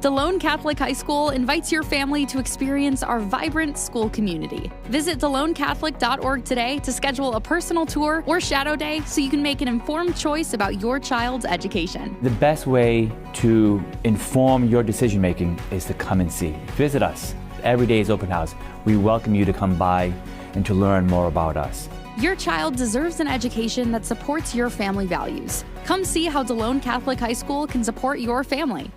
Delone Catholic High School invites your family to experience our vibrant school community. Visit DeloneCatholic.org today to schedule a personal tour or shadow day so you can make an informed choice about your child's education. The best way to inform your decision making is to come and see. Visit us. Every day is open house. We welcome you to come by and to learn more about us. Your child deserves an education that supports your family values. Come see how Delone Catholic High School can support your family.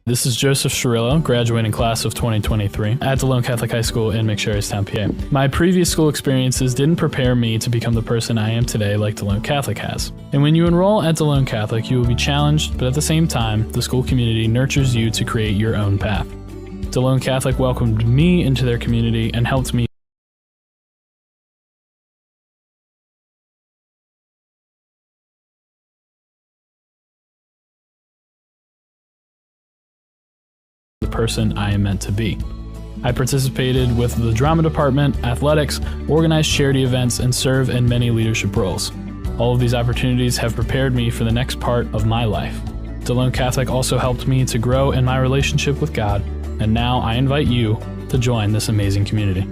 This is Joseph Shirillo, graduating class of 2023 at Delone Catholic High School in McSherrystown, PA. My previous school experiences didn't prepare me to become the person I am today like Delone Catholic has. And when you enroll at Delone Catholic, you will be challenged, but at the same time, the school community nurtures you to create your own path. Delone Catholic welcomed me into their community and helped me the person I am meant to be. I participated with the drama department, athletics, organized charity events, and serve in many leadership roles. All of these opportunities have prepared me for the next part of my life. Delone Catholic also helped me to grow in my relationship with God, and now I invite you to join this amazing community.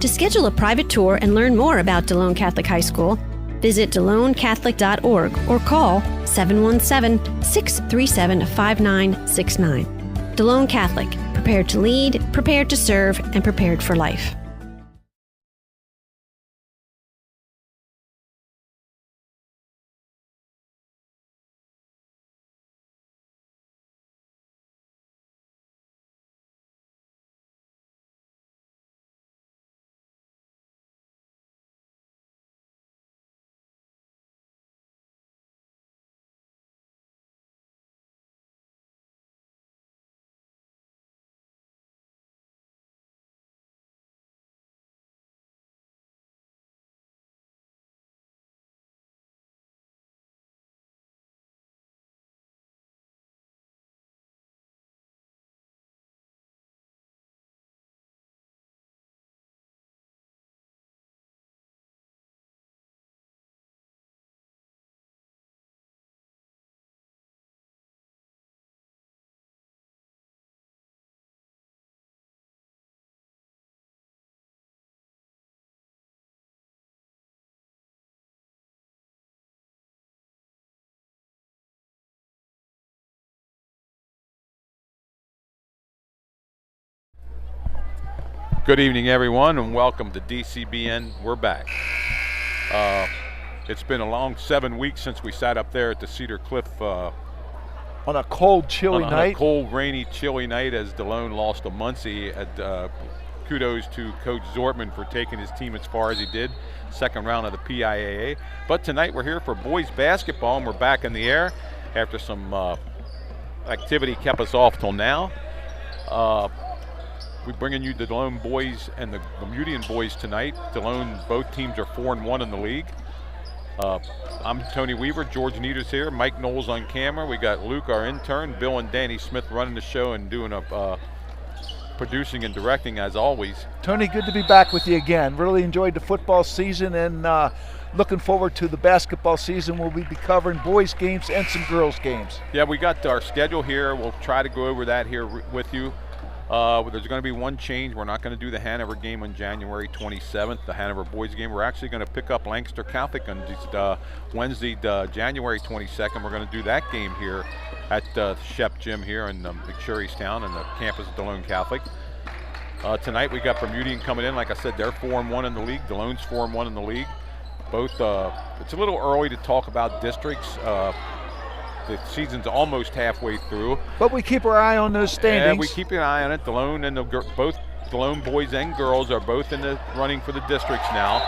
To schedule a private tour and learn more about Delone Catholic High School, visit DeloneCatholic.org or call 717-637-5969. Delone Catholic, prepared to lead, prepared to serve, and prepared for life. Good evening, everyone, and welcome to DCBN. We're back. It's been a long 7 weeks since we sat up there at the Cedar Cliff on a cold, chilly night. On a cold, rainy, chilly night as Delone lost to Muncie. Kudos to Coach Zortman for taking his team as far as he did, second round of the PIAA. But tonight we're here for boys basketball, and we're back in the air after some activity kept us off till now. We're bringing you the Delone boys and the Bermudian boys tonight. Delone, both teams are 4-1 in the league. I'm Tony Weaver, George Nieder's here, Mike Knowles on camera. We got Luke, our intern, Bill and Danny Smith running the show and doing producing and directing as always. Tony, good to be back with you again. Really enjoyed the football season and looking forward to the basketball season. We'll be covering boys games and some girls games. Yeah, we got our schedule here. We'll try to go over that here with you. There's going to be one change. We're not going to do the Hanover game on January 27th, the Hanover boys game. We're actually going to pick up Lancaster Catholic on Wednesday, January 22nd. We're going to do that game here at Shep Gym here in McSherrystown on the campus of Delone Catholic. Tonight we got Bermudian coming in. Like I said, they're 4-1 in the league. Delone's 4-1 in the league. Both. It's a little early to talk about districts. The season's almost halfway through. But we keep our eye on those standings. Yeah, we keep an eye on it. Delone and both Delone boys and girls are both in the running for the districts now.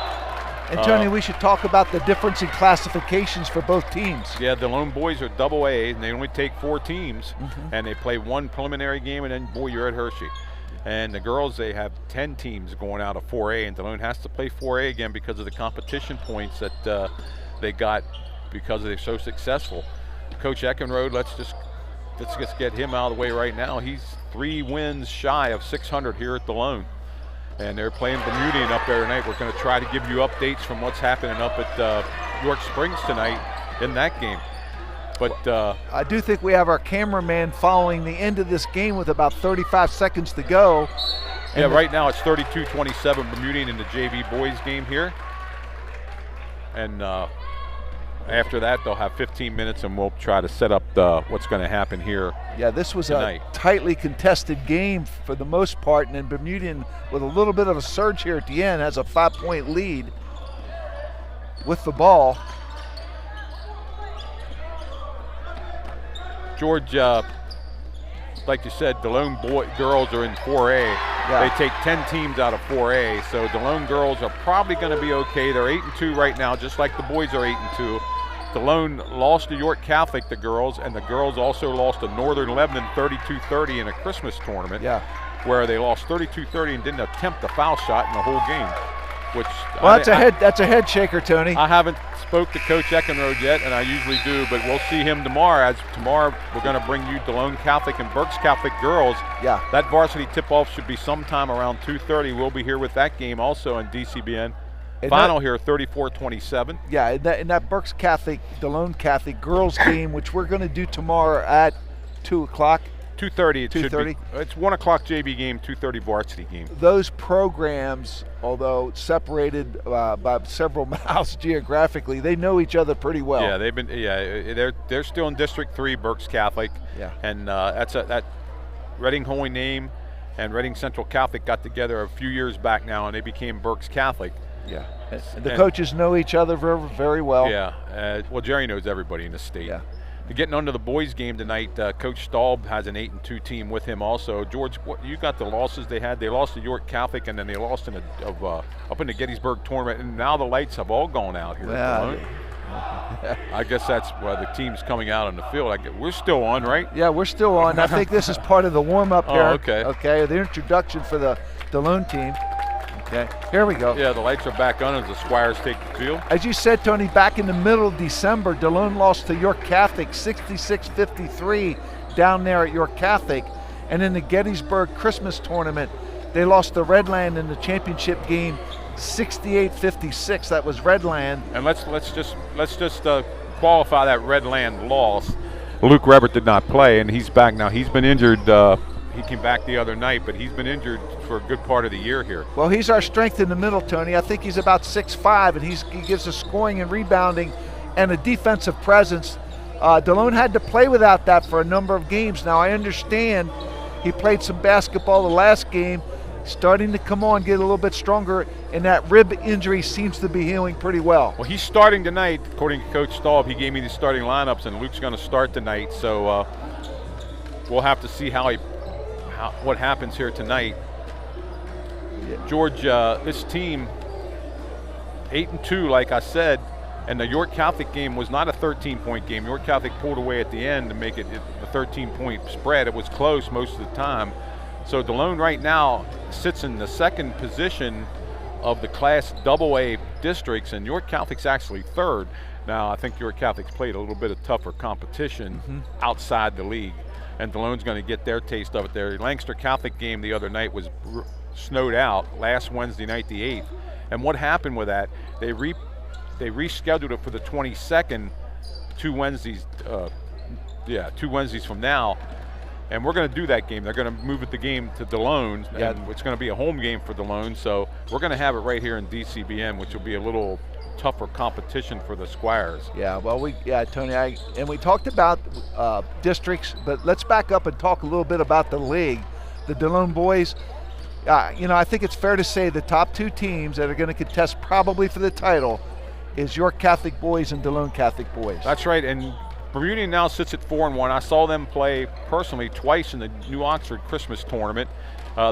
And Tony, we should talk about the difference in classifications for both teams. Yeah, the Delone boys are AA, and they only take 4 teams, and they play one preliminary game, and then, boy, you're at Hershey. And the girls, they have 10 teams going out of 4A, and Delone has to play 4A again because of the competition points that they got because they're so successful. Coach Eckenrode, let's just get him out of the way right now. He's 3 wins shy of 600 here at Delone. And they're playing Bermudian up there tonight. We're going to try to give you updates from what's happening up at York Springs tonight in that game. But I do think we have our cameraman following the end of this game with about 35 seconds to go. Yeah, right now it's 32-27 Bermudian in the JV boys game here. And after that, they'll have 15 minutes, and we'll try to set up what's going to happen here. Yeah, this was tonight. A tightly contested game for the most part, and then Bermudian, with a little bit of a surge here at the end, has a 5-point lead with the ball. George, like you said, Delone girls are in 4A. Yeah. They take 10 teams out of 4A, so Delone girls are probably going to be okay. They're 8-2 right now, just like the boys are 8-2. Delone lost to York Catholic, the girls, and the girls also lost to Northern Lebanon 32-30 in a Christmas tournament, where they lost 32-30 and didn't attempt a foul shot in the whole game. Which that's a head shaker, Tony. I haven't spoke to Coach Eckenrode yet, and I usually do, but we'll see him tomorrow. As tomorrow we're going to bring you Delone Catholic and Berks Catholic girls. Yeah. That varsity tip-off should be sometime around 2:30. We'll be here with that game also on DCBN. And Final here, 34-27. Yeah, in that Berks Catholic, Delone Catholic girls game, which we're going to do tomorrow at 2 o'clock. 2:30. It 2:30. should be. It's 1 o'clock JV game, 2:30 varsity game. Those programs, although separated by several miles geographically, they know each other pretty well. Yeah, they've been. Yeah, they're still in District 3, Berks Catholic. Yeah. And that Reading Holy Name and Reading Central Catholic got together a few years back now, and they became Berks Catholic. Yeah. And the coaches know each other very, very well. Yeah. Well, Jerry knows everybody in the state. Yeah. Getting on to the boys' game tonight, Coach Staub has an 8-2 team with him also. George, what you got the losses they had? They lost to York Catholic, and then they lost up in the Gettysburg tournament, and now the lights have all gone out here. I guess that's why the team's coming out on the field. We're still on, right? Yeah, we're still on. I think this is part of the warm-up here. Oh, okay. Okay, the introduction for the Delone team. Okay, here we go. Yeah, the lights are back on as the Squires take the field. As you said, Tony, back in the middle of December, Delone lost to York Catholic 66-53 down there at York Catholic. And in the Gettysburg Christmas tournament, they lost to Redland in the championship game 68-56. That was Redland. And let's just qualify that Redland loss. Luke Rebert did not play, and he's back now. He's been injured. He came back the other night, but he's been injured for a good part of the year here. Well, he's our strength in the middle, Tony. I think he's about 6'5", and he gives us scoring and rebounding and a defensive presence. Delone had to play without that for a number of games. Now, I understand he played some basketball the last game, starting to come on, get a little bit stronger, and that rib injury seems to be healing pretty well. Well, he's starting tonight, according to Coach Staub. He gave me the starting lineups, and Luke's going to start tonight, so we'll have to see what happens here tonight. George, this team 8-2, like I said, and the York Catholic game was not a 13-point game. York Catholic pulled away at the end to make it a 13-point spread. It was close most of the time. So Delone right now sits in the second position of the Class AA districts, and York Catholic's actually third. Now, I think York Catholic's played a little bit of tougher competition outside the league, and Delone's going to get their taste of it there. The Lancaster Catholic game the other night was snowed out last Wednesday night, the 8th. And what happened with that, they rescheduled it for the 22nd, 2 Wednesdays from now. And we're going to do that game. They're going to move the game to Delone, and it's going to be a home game for Delone. So we're going to have it right here in DCBN, which will be a little tougher competition for the Squires. Yeah, well, Tony, we talked about districts, but let's back up and talk a little bit about the league. The Delone boys, I think it's fair to say the top 2 teams that are going to contest probably for the title is York Catholic boys and Delone Catholic boys. That's right, and Bermudian now sits at 4-1. I saw them play personally twice in the New Oxford Christmas tournament.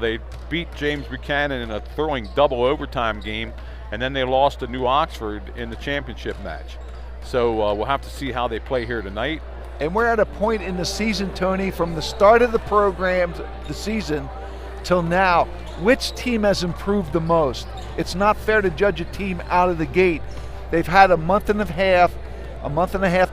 They beat James Buchanan in a throwing double overtime game, and then they lost to New Oxford in the championship match. So we'll have to see how they play here tonight. And we're at a point in the season, Tony, from the start of the program, the season, till now, which team has improved the most? It's not fair to judge a team out of the gate. They've had a month and a half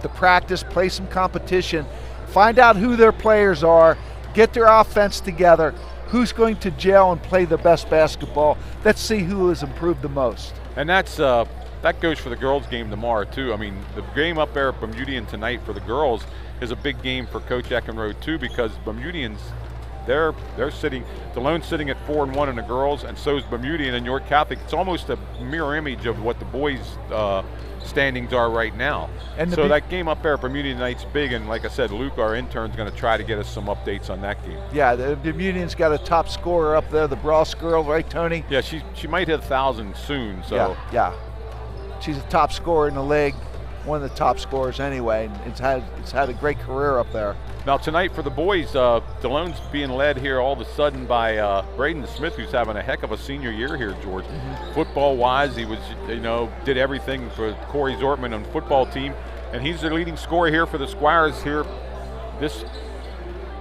to practice, play some competition, find out who their players are, get their offense together, who's going to gel and play the best basketball. Let's see who has improved the most. And that's that goes for the girls' game tomorrow too. I mean, the game up there at Bermudian tonight for the girls is a big game for Coach Eckenrode too, because Bermudians, they're sitting, Delone's sitting at 4-1 in the girls, and so is Bermudian and York Catholic. It's almost a mirror image of what the boys' standings are right now. And so that game up there at Bermudian tonight's big, and like I said, Luke, our intern, is going to try to get us some updates on that game. Yeah, the Bermudian's got a top scorer up there, the Bross girl, right, Tony? Yeah, she might hit 1,000 soon. So yeah. She's a top scorer in the league, one of the top scorers anyway, and it's had a great career up there. Now tonight for the boys, Delone's being led here all of a sudden by Braden Smith, who's having a heck of a senior year here, George. Football-wise, he was, did everything for Corey Zortman on the football team, and he's the leading scorer here for the Squires here this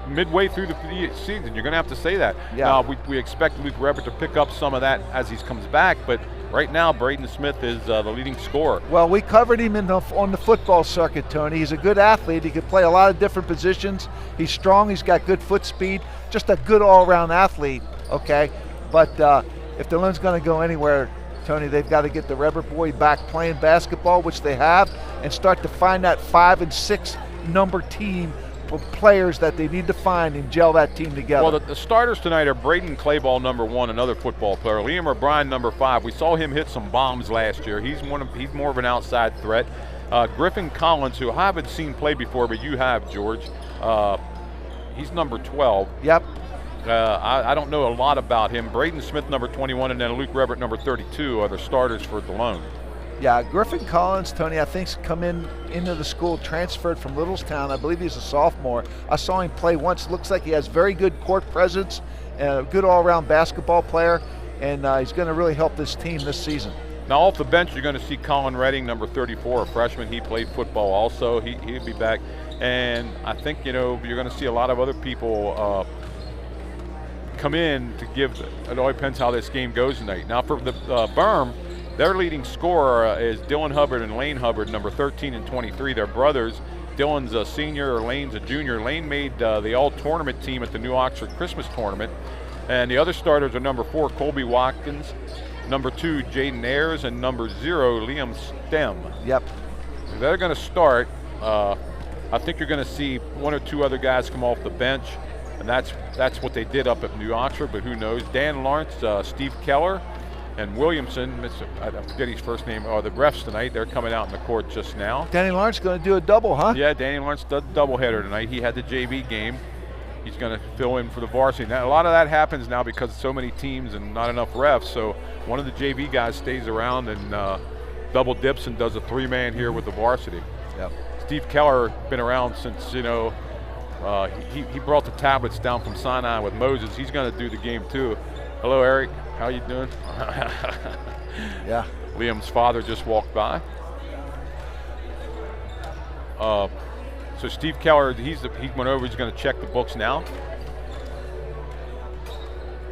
midway through the season. You're going to have to say that. Yeah. Now, we expect Luke Rebert to pick up some of that as he comes back, but right now, Braden Smith is the leading scorer. Well, we covered him on the football circuit, Tony. He's a good athlete. He can play a lot of different positions. He's strong. He's got good foot speed. Just a good all-around athlete, okay? But if Delone's going to go anywhere, Tony, they've got to get the Rebert boy back playing basketball, which they have, and start to find that 5 and 6 number team of players that they need to find and gel that team together. Well, the starters tonight are Braden Clayball, number 1, another football player. Liam O'Brien, number 5. We saw him hit some bombs last year. He's more of an outside threat. Griffin Collins, who I haven't seen play before, but you have, George. He's number 12. Yep. I don't know a lot about him. Braden Smith, number 21, and then Luke Rebert, number 32, are the starters for Delone. Yeah, Griffin Collins, Tony, I think's come into the school, transferred from Littlestown. I believe he's a sophomore. I saw him play once. Looks like he has very good court presence and a good all-around basketball player, and he's going to really help this team this season. Now off the bench, you're going to see Colin Redding, number 34, a freshman. He played football also. He'll be back. And I think, you're going to see a lot of other people come in to give. It all depends how this game goes tonight. Now for the Berm, their leading scorer is Dylan Hubbard and Lane Hubbard, number 13 and 23. They're brothers. Dylan's a senior, Lane's a junior. Lane made the all-tournament team at the New Oxford Christmas Tournament. And the other starters are number 4, Colby Watkins, number 2, Jaden Ayers, and number 0, Liam Stem. Yep. They're going to start. I think you're going to see 1 or 2 other guys come off the bench, and that's what they did up at New Oxford, but who knows. Dan Lawrence, Steve Keller, and Williamson, I forget his first name, are the refs tonight. They're coming out in the court just now. Danny Lawrence going to do a double, huh? Yeah, Danny Lawrence does a doubleheader tonight. He had the JV game. He's going to fill in for the varsity. Now, a lot of that happens now because so many teams and not enough refs, so one of the JV guys stays around and double dips and does a 3-man here with the varsity. Yep. Steve Keller, been around since, he brought the tablets down from Sinai with Moses. He's going to do the game too. Hello, Eric. How you doing? Yeah. Liam's father just walked by. So Steve Keller, he went over. He's going to check the books now.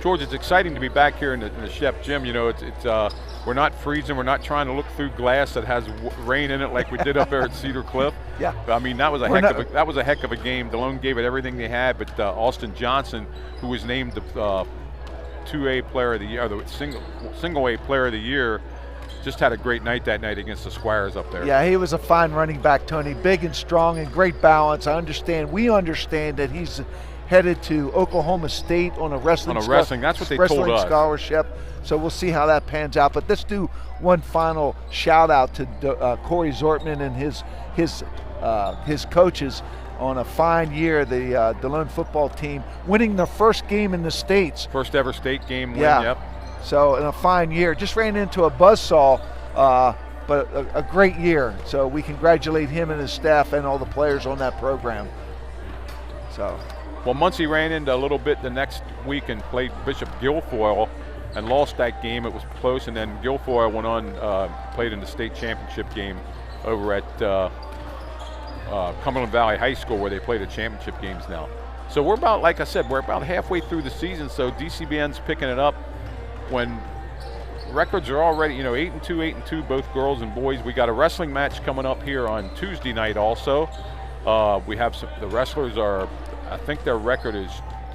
George, it's exciting to be back here in the Shep gym. We're not freezing. We're not trying to look through glass that has rain in it like we did up there at Cedar Cliff. Yeah. But, I mean, that was a heck of a game. Delone gave it everything they had, but Austin Johnson, who was named the 2A player of the year, or the single A player of the year, just had a great night that night against the Squires up there. Yeah, he was a fine running back, Tony. Big and strong and great balance. We understand that he's headed to Oklahoma State on a wrestling. That's what they told us. Scholarship. So we'll see how that pans out. But let's do one final shout out to Corey Zortman and his coaches on a fine year. The Delone football team winning their first game in the States. First ever state game win. Yeah. Yep. So in a fine year, just ran into a buzzsaw, but a great year. So we congratulate him and his staff and all the players on that program. So. Well, Muncie ran into a little bit the next week and played Bishop Guilfoyle and lost that game. It was close, and then Guilfoyle went on, played in the state championship game over at Cumberland Valley High School, where they play the championship games now. So we're about, like I said, we're about halfway through the season, so DCBN's picking it up when records are already, 8-2, 8-2, both girls and boys. We got a wrestling match coming up here on Tuesday night also. We have the wrestlers are, I think their record is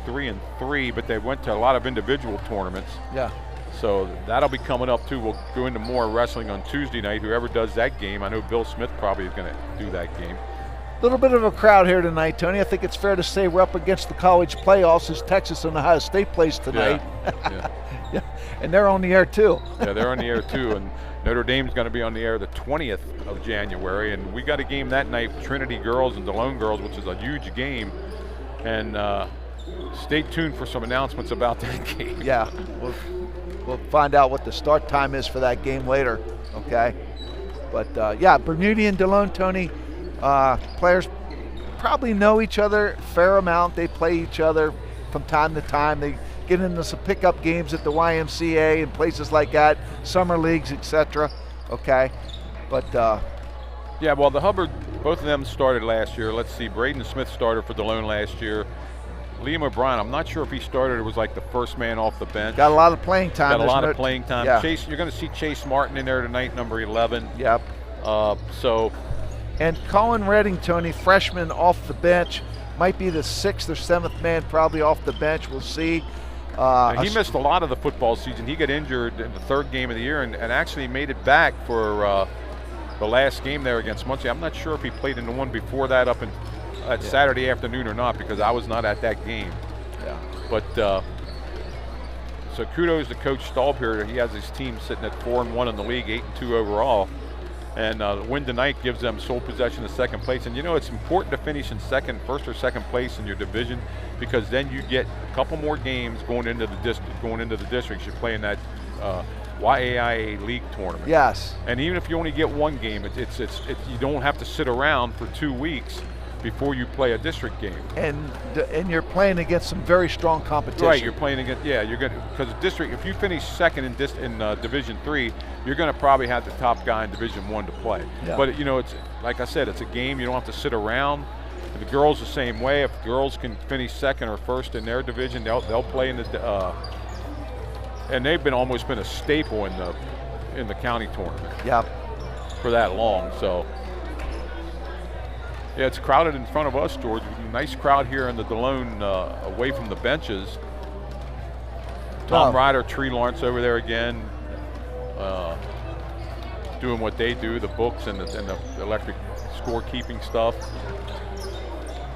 3-3, but they went to a lot of individual tournaments. Yeah. So that'll be coming up too. We'll go into more wrestling on Tuesday night. Whoever does that game, I know Bill Smith probably is going to do that game. A little bit of a crowd here tonight, Tony. I think it's fair to say we're up against the college playoffs as Texas and Ohio State plays tonight. Yeah. Yeah. And they're on the air too. Yeah, they're on the air too. And Notre Dame's going to be on the air the 20th of January. And we got a game that night, Trinity girls and Delone girls, which is a huge game. And stay tuned for some announcements about that game. Yeah, we'll find out what the start time is for that game later, okay? But yeah, Bermudian, Delone, Tony, players probably know each other a fair amount. They play each other from time to time. They get into some pickup games at the YMCA and places like that, summer leagues, etc. Okay, but yeah, well, the Hubbard, both of them started last year. Let's see, Braden Smith started for Delone last year. Liam O'Brien, I'm not sure if he started or was like the first man off the bench. Got a lot of playing time. Got a lot of playing time. Yeah. Chase, you're going to see Chase Martin in there tonight, number 11. Yep. And Colin Redding, Tony, freshman off the bench, might be the 6th or 7th man probably off the bench. We'll see. He missed a lot of the football season. He got injured in the 3rd game of the year and actually made it back for the last game there against Muncie. I'm not sure if he played in the one before that up in Saturday afternoon or not, because I was not at that game. Yeah. But so kudos to Coach Staub here. He has his team sitting at 4-1 in the league, 8-2 overall. And win tonight gives them sole possession of second place. And you know, it's important to finish in first or second place in your division, because then you get a couple more games going into the districts. You're playing that YAIA league tournament. Yes. And even if you only get one game, it's you don't have to sit around for 2 weeks before you play a district game. And you're playing against some very strong competition. Right, you're playing against, yeah, you're going to, because district, if you finish second in Division 3, you're going to probably have the top guy in Division 1 to play. Yeah. But you know, it's like I said, it's a game. You don't have to sit around. The girls the same way. If girls can finish second or first in their division, they'll play in the and they've almost been a staple in the county tournament. Yeah. For that long, so. Yeah, it's crowded in front of us, George. Nice crowd here in the Delone, away from the benches. Tom Ryder, Tree Lawrence over there again, doing what they do, the books and the electric scorekeeping stuff.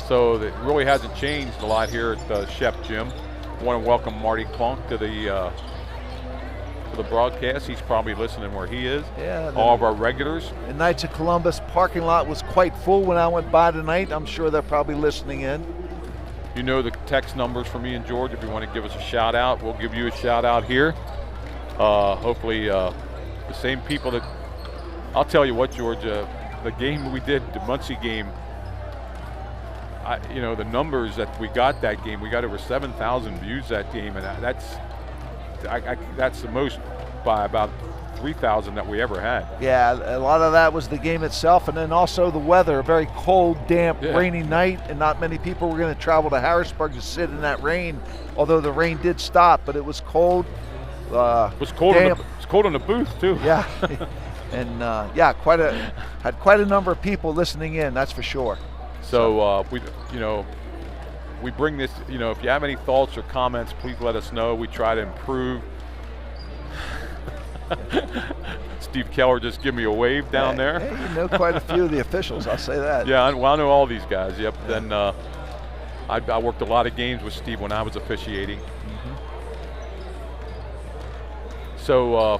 So it really hasn't changed a lot here at the Shep Gym. I want to welcome Marty Klunk to the broadcast. He's probably listening where he is. Yeah. All of our regulars. The Knights of Columbus parking lot was quite full when I went by tonight. I'm sure they're probably listening in. You know the text numbers for me and George. If you want to give us a shout out, we'll give you a shout out here. Hopefully the same people that, I'll tell you what, George, the game we did, the Muncie game, you know, the numbers that we got that game, we got over 7,000 views that game, and that's the most by about 3,000 that we ever had. Yeah, a lot of that was the game itself, and then also the weather. A very cold, damp, rainy night, and not many people were going to travel to Harrisburg to sit in that rain, although the rain did stop, but it was cold. It was cold. Damp. It was cold in the booth too. Yeah, and yeah, had quite a number of people listening in. That's for sure. So we bring this. You know, if you have any thoughts or comments, please let us know. We try to improve. Steve Keller just give me a wave down there. Hey, you know quite a few of the officials, I'll say that. Yeah, well, I know all these guys. Yep. Yeah. Then I worked a lot of games with Steve when I was officiating. Mm-hmm. So,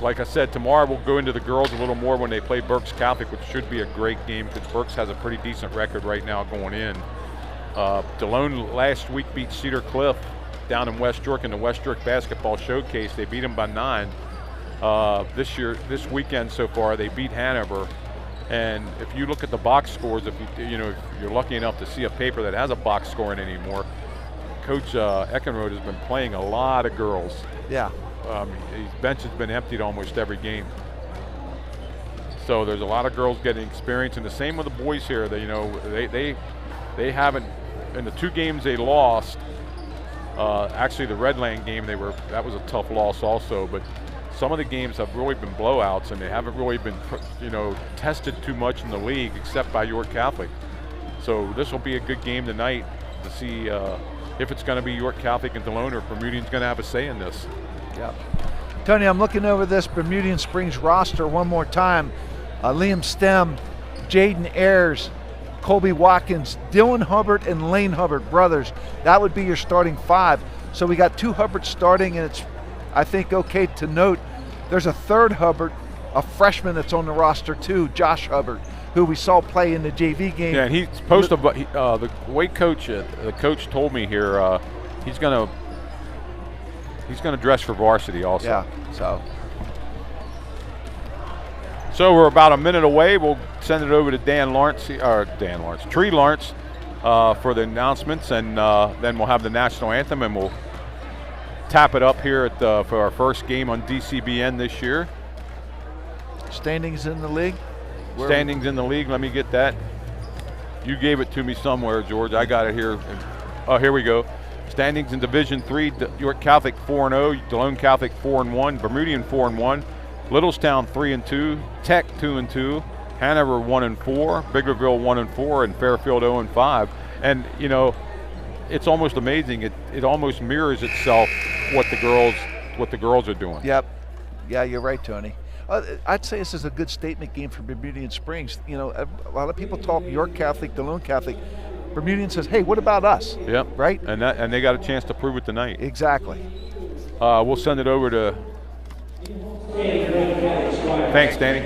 like I said, tomorrow we'll go into the girls a little more when they play Berks Catholic, which should be a great game because Berks has a pretty decent record right now going in. Delone last week beat Cedar Cliff down in West York in the West York Basketball Showcase. They beat them by 9. This weekend so far, they beat Hanover. And if you look at the box scores, if you're lucky enough to see a paper that has a box scoring anymore, Coach Eckenrode has been playing a lot of girls. Yeah. His bench has been emptied almost every game. So there's a lot of girls getting experience, and the same with the boys here. They haven't, in the 2 games they lost. Actually, the Redland game that was a tough loss also. But some of the games have really been blowouts, and they haven't really been tested too much in the league, except by York Catholic. So this will be a good game tonight to see if it's going to be York Catholic and Delone, or Bermudian's going to have a say in this. Yep. Tony, I'm looking over this Bermudian Springs roster one more time. Liam Stem, Jaden Ayers, Colby Watkins, Dylan Hubbard, and Lane Hubbard, brothers. That would be your starting 5. So we got 2 Hubbards starting, and it's, I think, okay to note there's a third Hubbard, a freshman that's on the roster too, Josh Hubbard, who we saw play in the JV game. Yeah, and he's supposed to. The way the coach told me here, he's gonna dress for varsity also. Yeah. So we're about a minute away. We'll send it over to Tree Lawrence, for the announcements, and then we'll have the national anthem, and we'll tap it up here for our first game on DCBN this year. Standings in the league? Standings in the league, let me get that. You gave it to me somewhere, George. I got it here. Oh, here we go. Standings in Division 3, York Catholic 4-0, Delone Catholic 4-1, Bermudian 4-1, Littlestown 3-2, Tech 2-2, Hanover 1-4, Biggerville 1-4, and Fairfield 0-5. And you know, it's almost amazing. It almost mirrors itself what the girls are doing. Yep. Yeah, you're right, Tony. I'd say this is a good statement game for Bermudian Springs. You know, a lot of people talk York Catholic, Delone Catholic. Bermudian says, "Hey, what about us?" Yep. Right. And they got a chance to prove it tonight. Exactly. We'll send it over to. Thanks, Danny.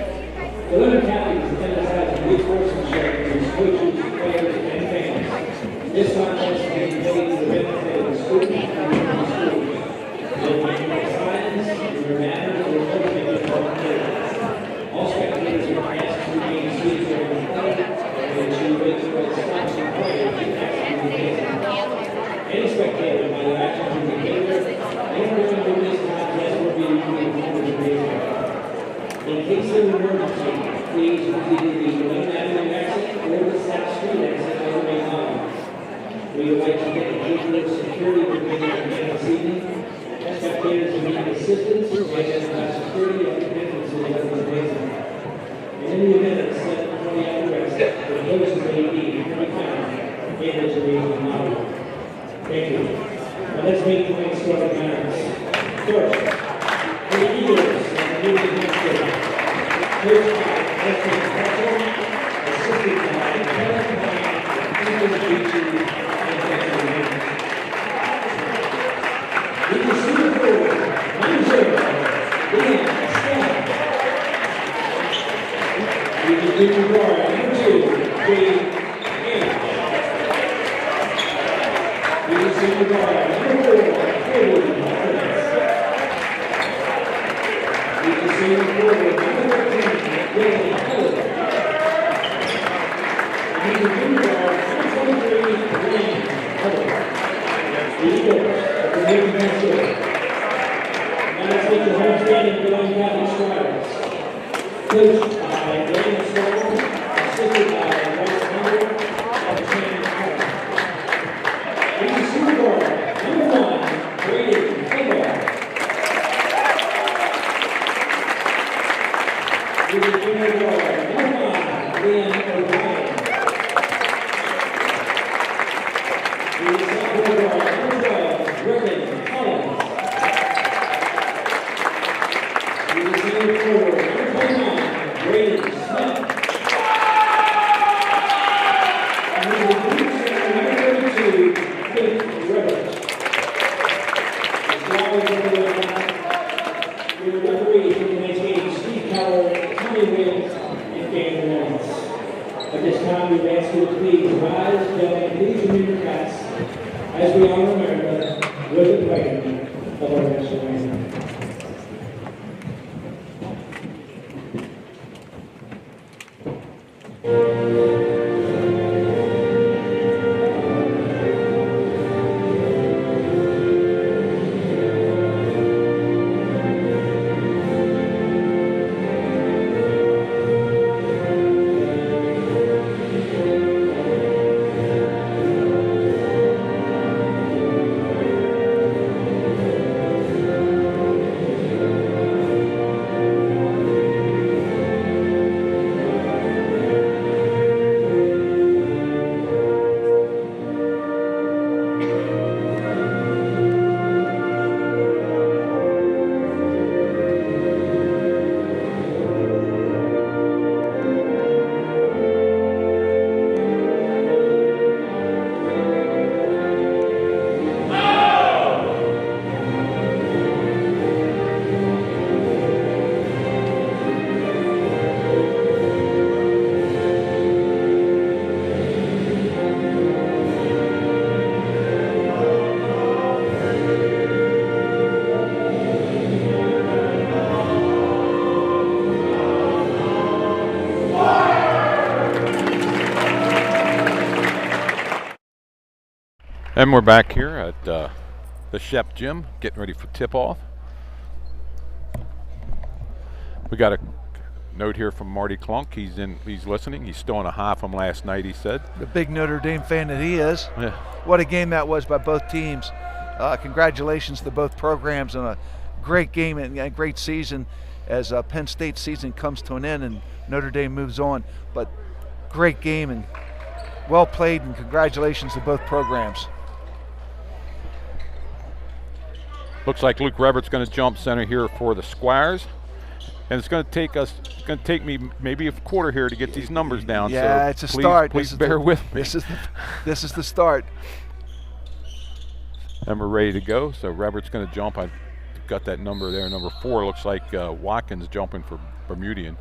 Delone Catholic is emphasizing good sportsmanship for its coaches, players, and fans. This contest is being played for the benefit of the students and the schools. Their signs, their manners, their motivated players. All spectators are asked to remain seated during the play and to wait for the sponsoring players to actually begin. Any spectator may actually begin anywhere in this contest will be informed of the in case of an emergency, please use either the Delone Avenue exit or the South Street exit as it may come. We would like to get the junior security provision this evening. Spectators who need assistance may identify security at the entrances of the gymnasium. In the event of a 720 hour exit, the those who may be can be found in the gymnasium lobby. Thank you. Now let's make the next starting matters. First, the Eagles and the Bermudian High School. Coached by President Petzel, assisted by Kevin Pine, Ethan Beachy, and Betsy Williams. We can see the forward, 9-0, Liam Stem. We can do the guard, number 2, Jade Ayers. We can see the guard, number 4, Colby Watkins. We can see the forward, number 13, Dylan Hubbard. We can do the guard, number 23, Lane Hubbard. The Eagles of the New Hampshire. Now let's take the homestanding Delone Catholic Striders. Coached by Daniel Sloan, assisted by Bryce Hunter of the Shannon College. We can see the guard, number 1, Brady Hubbard. We can do the guard, number 5, Liam O'Brien. We can see the guard, number 12, Griffin Collins. We can see the forward, number 29, Braden Smith. And we will do number 32, Faith Rivers. The Striders of the line, we will referee for tonight's game, Steve Cowell, Tommy Williams, and Dan Lawrence. At this time, we ask you to please rise, join, please remove your hats as we honor America with the playing of our national anthem. And we're back here at the Shep Gym, getting ready for tip-off. We got a note here from Marty Klunk. He's listening. He's still on a high from last night, he said. The big Notre Dame fan that he is. Yeah. What a game that was by both teams. Congratulations to both programs on a great game and a great season as Penn State's season comes to an end and Notre Dame moves on. But great game and well played, and congratulations to both programs. Looks like Luke Rebert's going to jump center here for the Squires, and it's going to take me maybe a quarter here to get these numbers down. Yeah, so it's a please, start. Please bear with me. This is the start. And we're ready to go. So Rebert's going to jump. I've got that number there, number 4. Looks like Watkins jumping for Bermudian.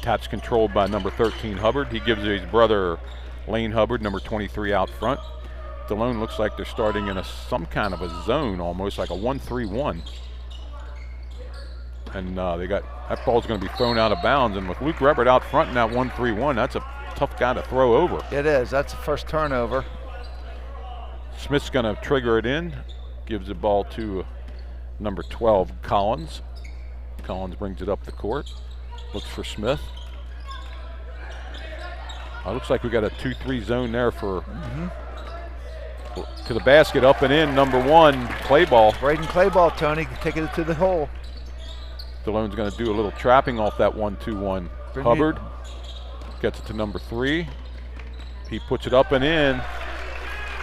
Tap's controlled by number 13 Hubbard. He gives his brother Lane Hubbard, number 23, out front. Delone looks like they're starting in some kind of a zone, almost like a 1-3-1. And that ball's going to be thrown out of bounds. And with Luke Rebert out front in that 1-3-1, that's a tough guy to throw over. It is. That's the first turnover. Smith's going to trigger it in, gives the ball to number 12 Collins. Collins brings it up the court, looks for Smith. Looks like we got a 2-3 zone there for. To the basket, up and in, number 1, Clayball. Braden Clayball, Tony, taking it to the hole. Delone's going to do a little trapping off that 1-2-1. Hubbard gets it to number 3. He puts it up and in.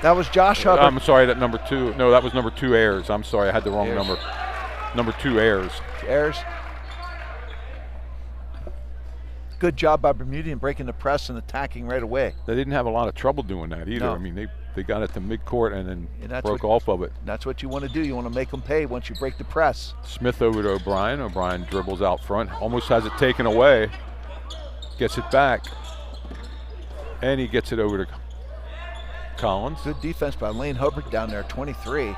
That was Josh Hubbard. I'm sorry, that number 2. No, that was number 2 Ayers. I'm sorry, I had the wrong number. Number 2 Ayers. Ayers. Good job by Bermudian breaking the press and attacking right away. They didn't have a lot of trouble doing that either. No. I mean, they got it to midcourt and then broke what, off of it. That's what you want to do. You want to make them pay once you break the press. Smith over to O'Brien. O'Brien dribbles out front, almost has it taken away. Gets it back. And he gets it over to Collins. Good defense by Lane Hubbard down there, 23.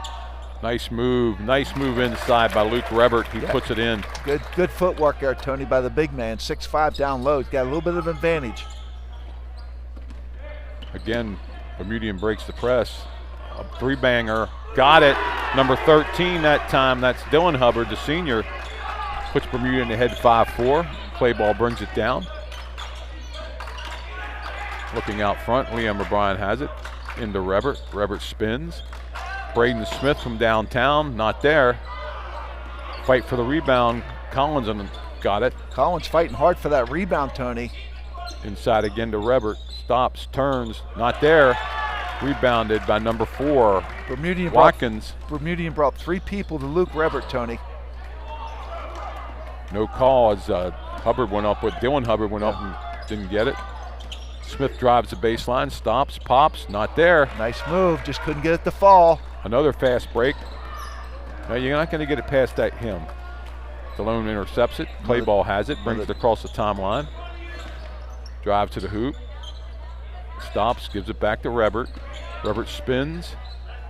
Nice move inside by Luke Rebert. He puts it in. Good footwork there, Tony, by the big man. 6'5" down low. He's got a little bit of advantage. Again, Bermudian breaks the press. A 3-banger. Got it. Number 13 that time. That's Dylan Hubbard, the senior. Puts Bermudian ahead 5-4. Clayball brings it down. Looking out front, Liam O'Brien has it. Into Rebert. Rebert spins. Braden Smith from downtown, not there. Fight for the rebound. Collins got it. Collins fighting hard for that rebound, Tony. Inside again to Rebert. Stops, turns, not there. Rebounded by number 4, Watkins. Bermudian brought 3 people to Luke Rebert, Tony. No call as Hubbard went up with Dylan Hubbard went up and didn't get it. Smith drives the baseline, stops, pops, not there. Nice move, just couldn't get it to fall. Another fast break. Now you're not going to get it past that him. Delone intercepts it. Clayball has it, brings it across the timeline. Drive to the hoop. Stops, gives it back to Rebert. Rebert spins.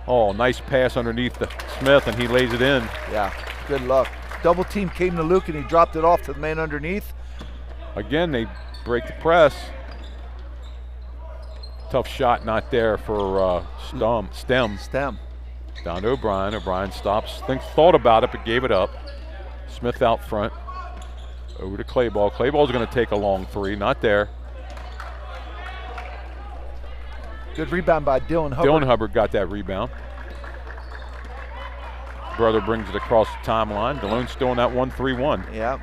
Oh, nice pass underneath the Smith, and he lays it in. Yeah, good luck. Double team came to Luke, and he dropped it off to the man underneath. Again, they break the press. Tough shot, not there for Stem. Down to O'Brien. O'Brien stops, thought about it, but gave it up. Smith out front. Over to Clayball. Clayball's going to take a long 3, not there. Good rebound by Dylan Hubbard. Dylan Hubbard got that rebound. Brother brings it across the timeline. Delone's still in that 1-3-1. Yeah.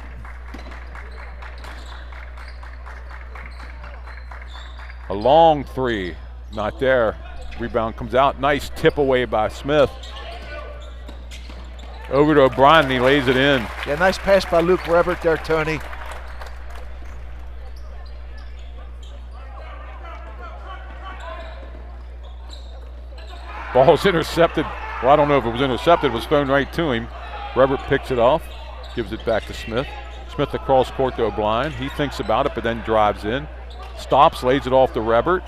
A long 3, not there. Rebound comes out. Nice tip away by Smith. Over to O'Brien, and he lays it in. Yeah, nice pass by Luke Rebert there, Tony. Ball's intercepted. Well, I don't know if it was intercepted. It was thrown right to him. Rebert picks it off, gives it back to Smith. Smith across court to O'Brien. He thinks about it, but then drives in. Stops, lays it off to Rebert.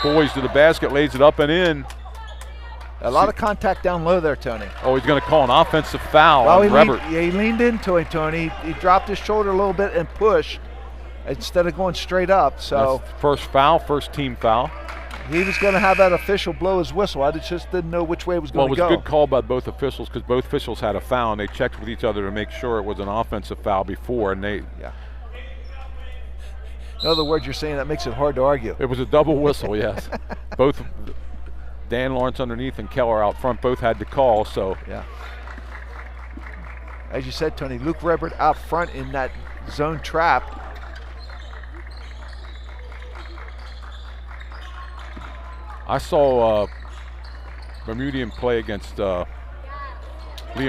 Boys to the basket, lays it up and in. A lot of contact down low there, Tony. Oh, he's going to call an offensive foul on Rebert. He leaned into it, Tony. He dropped his shoulder a little bit and pushed instead of going straight up. So that's first foul, first team foul. He was going to have that official blow his whistle. I just didn't know which way it was going to go. Well, it was a good call by both officials because both officials had a foul, and they checked with each other to make sure it was an offensive foul before, and they... Yeah. In other words, you're saying that makes it hard to argue. It was a double whistle, yes. Both Dan Lawrence underneath and Keller out front both had the call, so... Yeah. As you said, Tony, Luke Rebert out front in that zone trap. I saw Bermudian play against Liam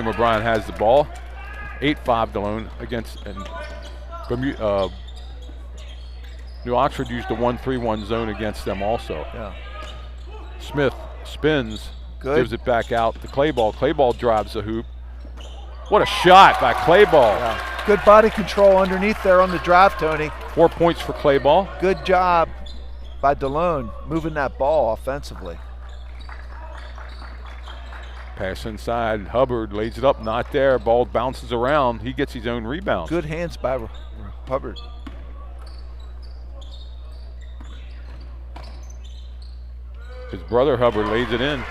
O'Brien has the ball. 8-5 Delone against, and New Oxford used the 1-3-1 zone against them also. Yeah. Smith spins, Good. gives it back out to Clayball. Clayball drives the hoop. What a shot by Clayball. Yeah. Good body control underneath there on the drive, Tony. 4 points for Clayball. Good job by Delone moving that ball offensively. Pass inside, Hubbard lays it up, not there. Ball bounces around. He gets his own rebound. Good hands by Hubbard. His brother Hubbard lays it in.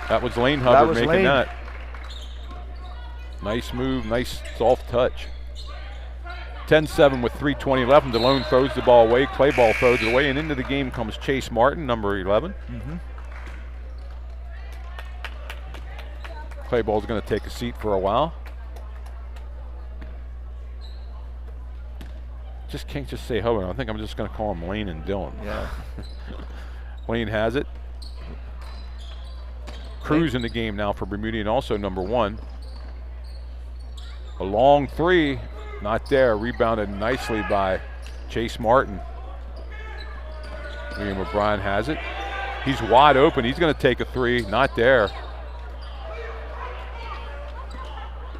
That was Lane Hubbard making Lane. that. Nice move, nice soft touch. 10-7 with 3:20 left, and Delone throws the ball away. Clayball throws it away, and into the game comes Chase Martin, number 11. Clayball's going to take a seat for a while. Just can't just say Hubbard. I think I'm just going to call him Lane and Dylan. Yeah. Lane has it. Cruz in the game now for Bermudian, also number 1. A long three. Not there, rebounded nicely by Chase Martin. Liam O'Brien has it. He's wide open, he's gonna take a three, not there.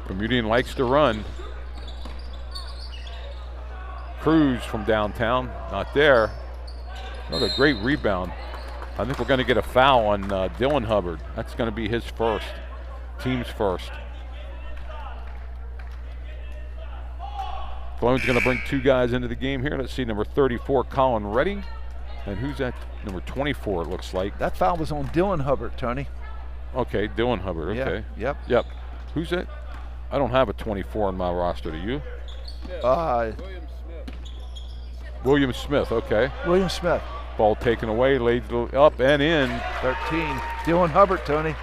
Bermudian likes to run. Cruz from downtown, not there. Another great rebound. I think we're gonna get a foul on Dylan Hubbard. That's gonna be his first, team's first. Delone's going to bring 2 guys into the game here. Let's see, number 34, Colin Redding. And who's that? Number 24, it looks like. That foul was on Dylan Hubbard, Tony. Okay, Dylan Hubbard, okay. Yeah, Yep. Who's that? I don't have a 24 on my roster, do you? William Smith, okay. William Smith. Ball taken away, laid up and in. 13. Dylan Hubbard, Tony.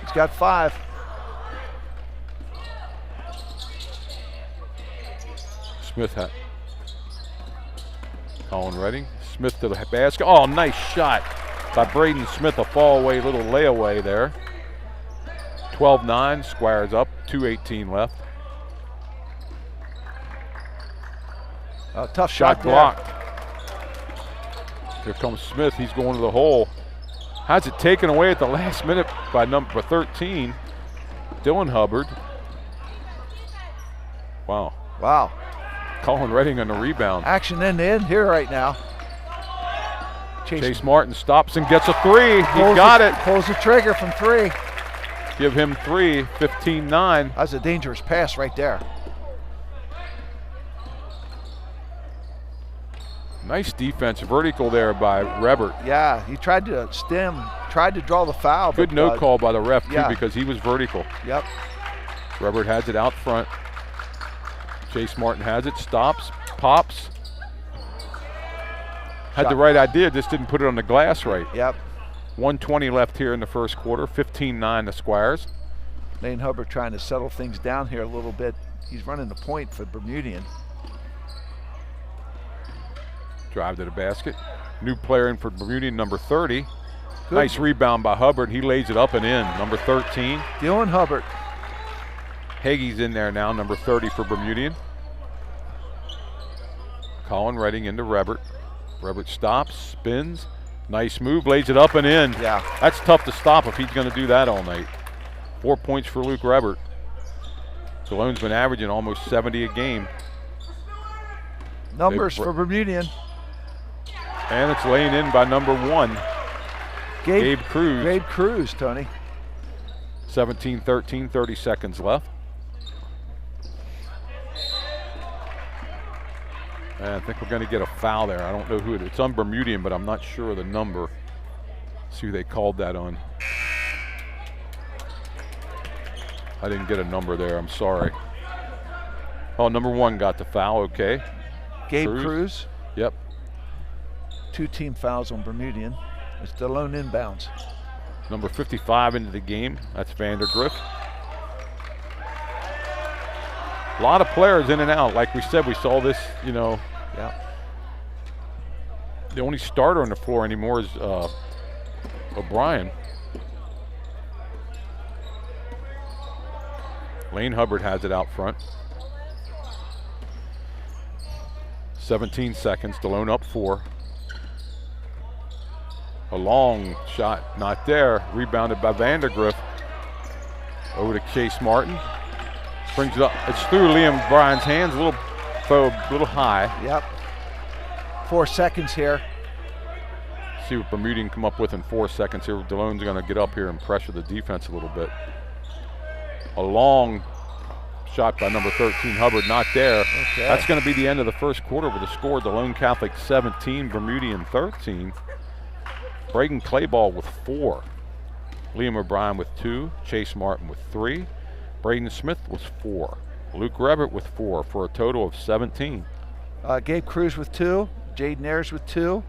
He's got 5. Smith had Colin Redding. Smith to the basket. Oh, nice shot by Braden Smith. A fall away, little layaway there. 12-9, Squires up, 2:18 left. Tough shot blocked. Here comes Smith, he's going to the hole. Has it taken away at the last minute by number 13, Dylan Hubbard. Wow. Wow. Colin Redding on the rebound. Action end to end here right now. Chase Martin stops and gets a three. He got it. Pulls the trigger from 3. Give him 3, 15-9. That's a dangerous pass right there. Nice defense, vertical there by Rebert. Yeah, he tried to stem, tried to draw the foul. Good but, no call by the ref, too, yeah. because he was vertical. Yep. Rebert has it out front. Chase Martin has it, stops, pops. Had the right idea, just didn't put it on the glass right. Yep. 1:20 left here in the first quarter, 15-9 the Squires. Lane Hubbard trying to settle things down here a little bit. He's running the point for Bermudian. Drive to the basket. New player in for Bermudian, number 30. Good. Nice rebound by Hubbard. He lays it up and in, number 13. Dylan Hubbard. Hagee's in there now, number 30 for Bermudian. Colin Redding into Rebert. Rebert stops, spins. Nice move, lays it up and in. Yeah. That's tough to stop if he's going to do that all night. 4 points for Luke Rebert. Delone's been averaging almost 70 a game. Numbers for Bermudian. And it's laying in by number 1, Gabe Cruz. Gabe Cruz, Tony. 17-13, 30 seconds left. And I think we're going to get a foul there. I don't know who it is. It's on Bermudian, but I'm not sure of the number. See who they called that on. I didn't get a number there. I'm sorry. Oh, number 1 got the foul. Okay. Gabe Cruz. Yep. 2 team fouls on Bermudian. It's Delone inbounds. Number 55 into the game. That's Vandergriff. A lot of players in and out. Like we said, we saw this, you know. Yeah. The only starter on the floor anymore is O'Brien. Lane Hubbard has it out front. 17 seconds. Delone up 4. A long shot, not there. Rebounded by Vandergriff. Over to Chase Martin. Brings it up. It's through Liam Bryan's hands. A little high. Yep. 4 seconds here. See what Bermudian come up with in 4 seconds here. Delone's going to get up here and pressure the defense a little bit. A long shot by number 13, Hubbard, not there. Okay. That's going to be the end of the first quarter with a score. Delone Catholic 17, Bermudian 13. Braden Clayball with 4. Liam O'Brien with 2. Chase Martin with 3. Braden Smith was 4. Luke Rebert with 4 for a total of 17. Gabe Cruz with 2. Jaden Ayers with 2.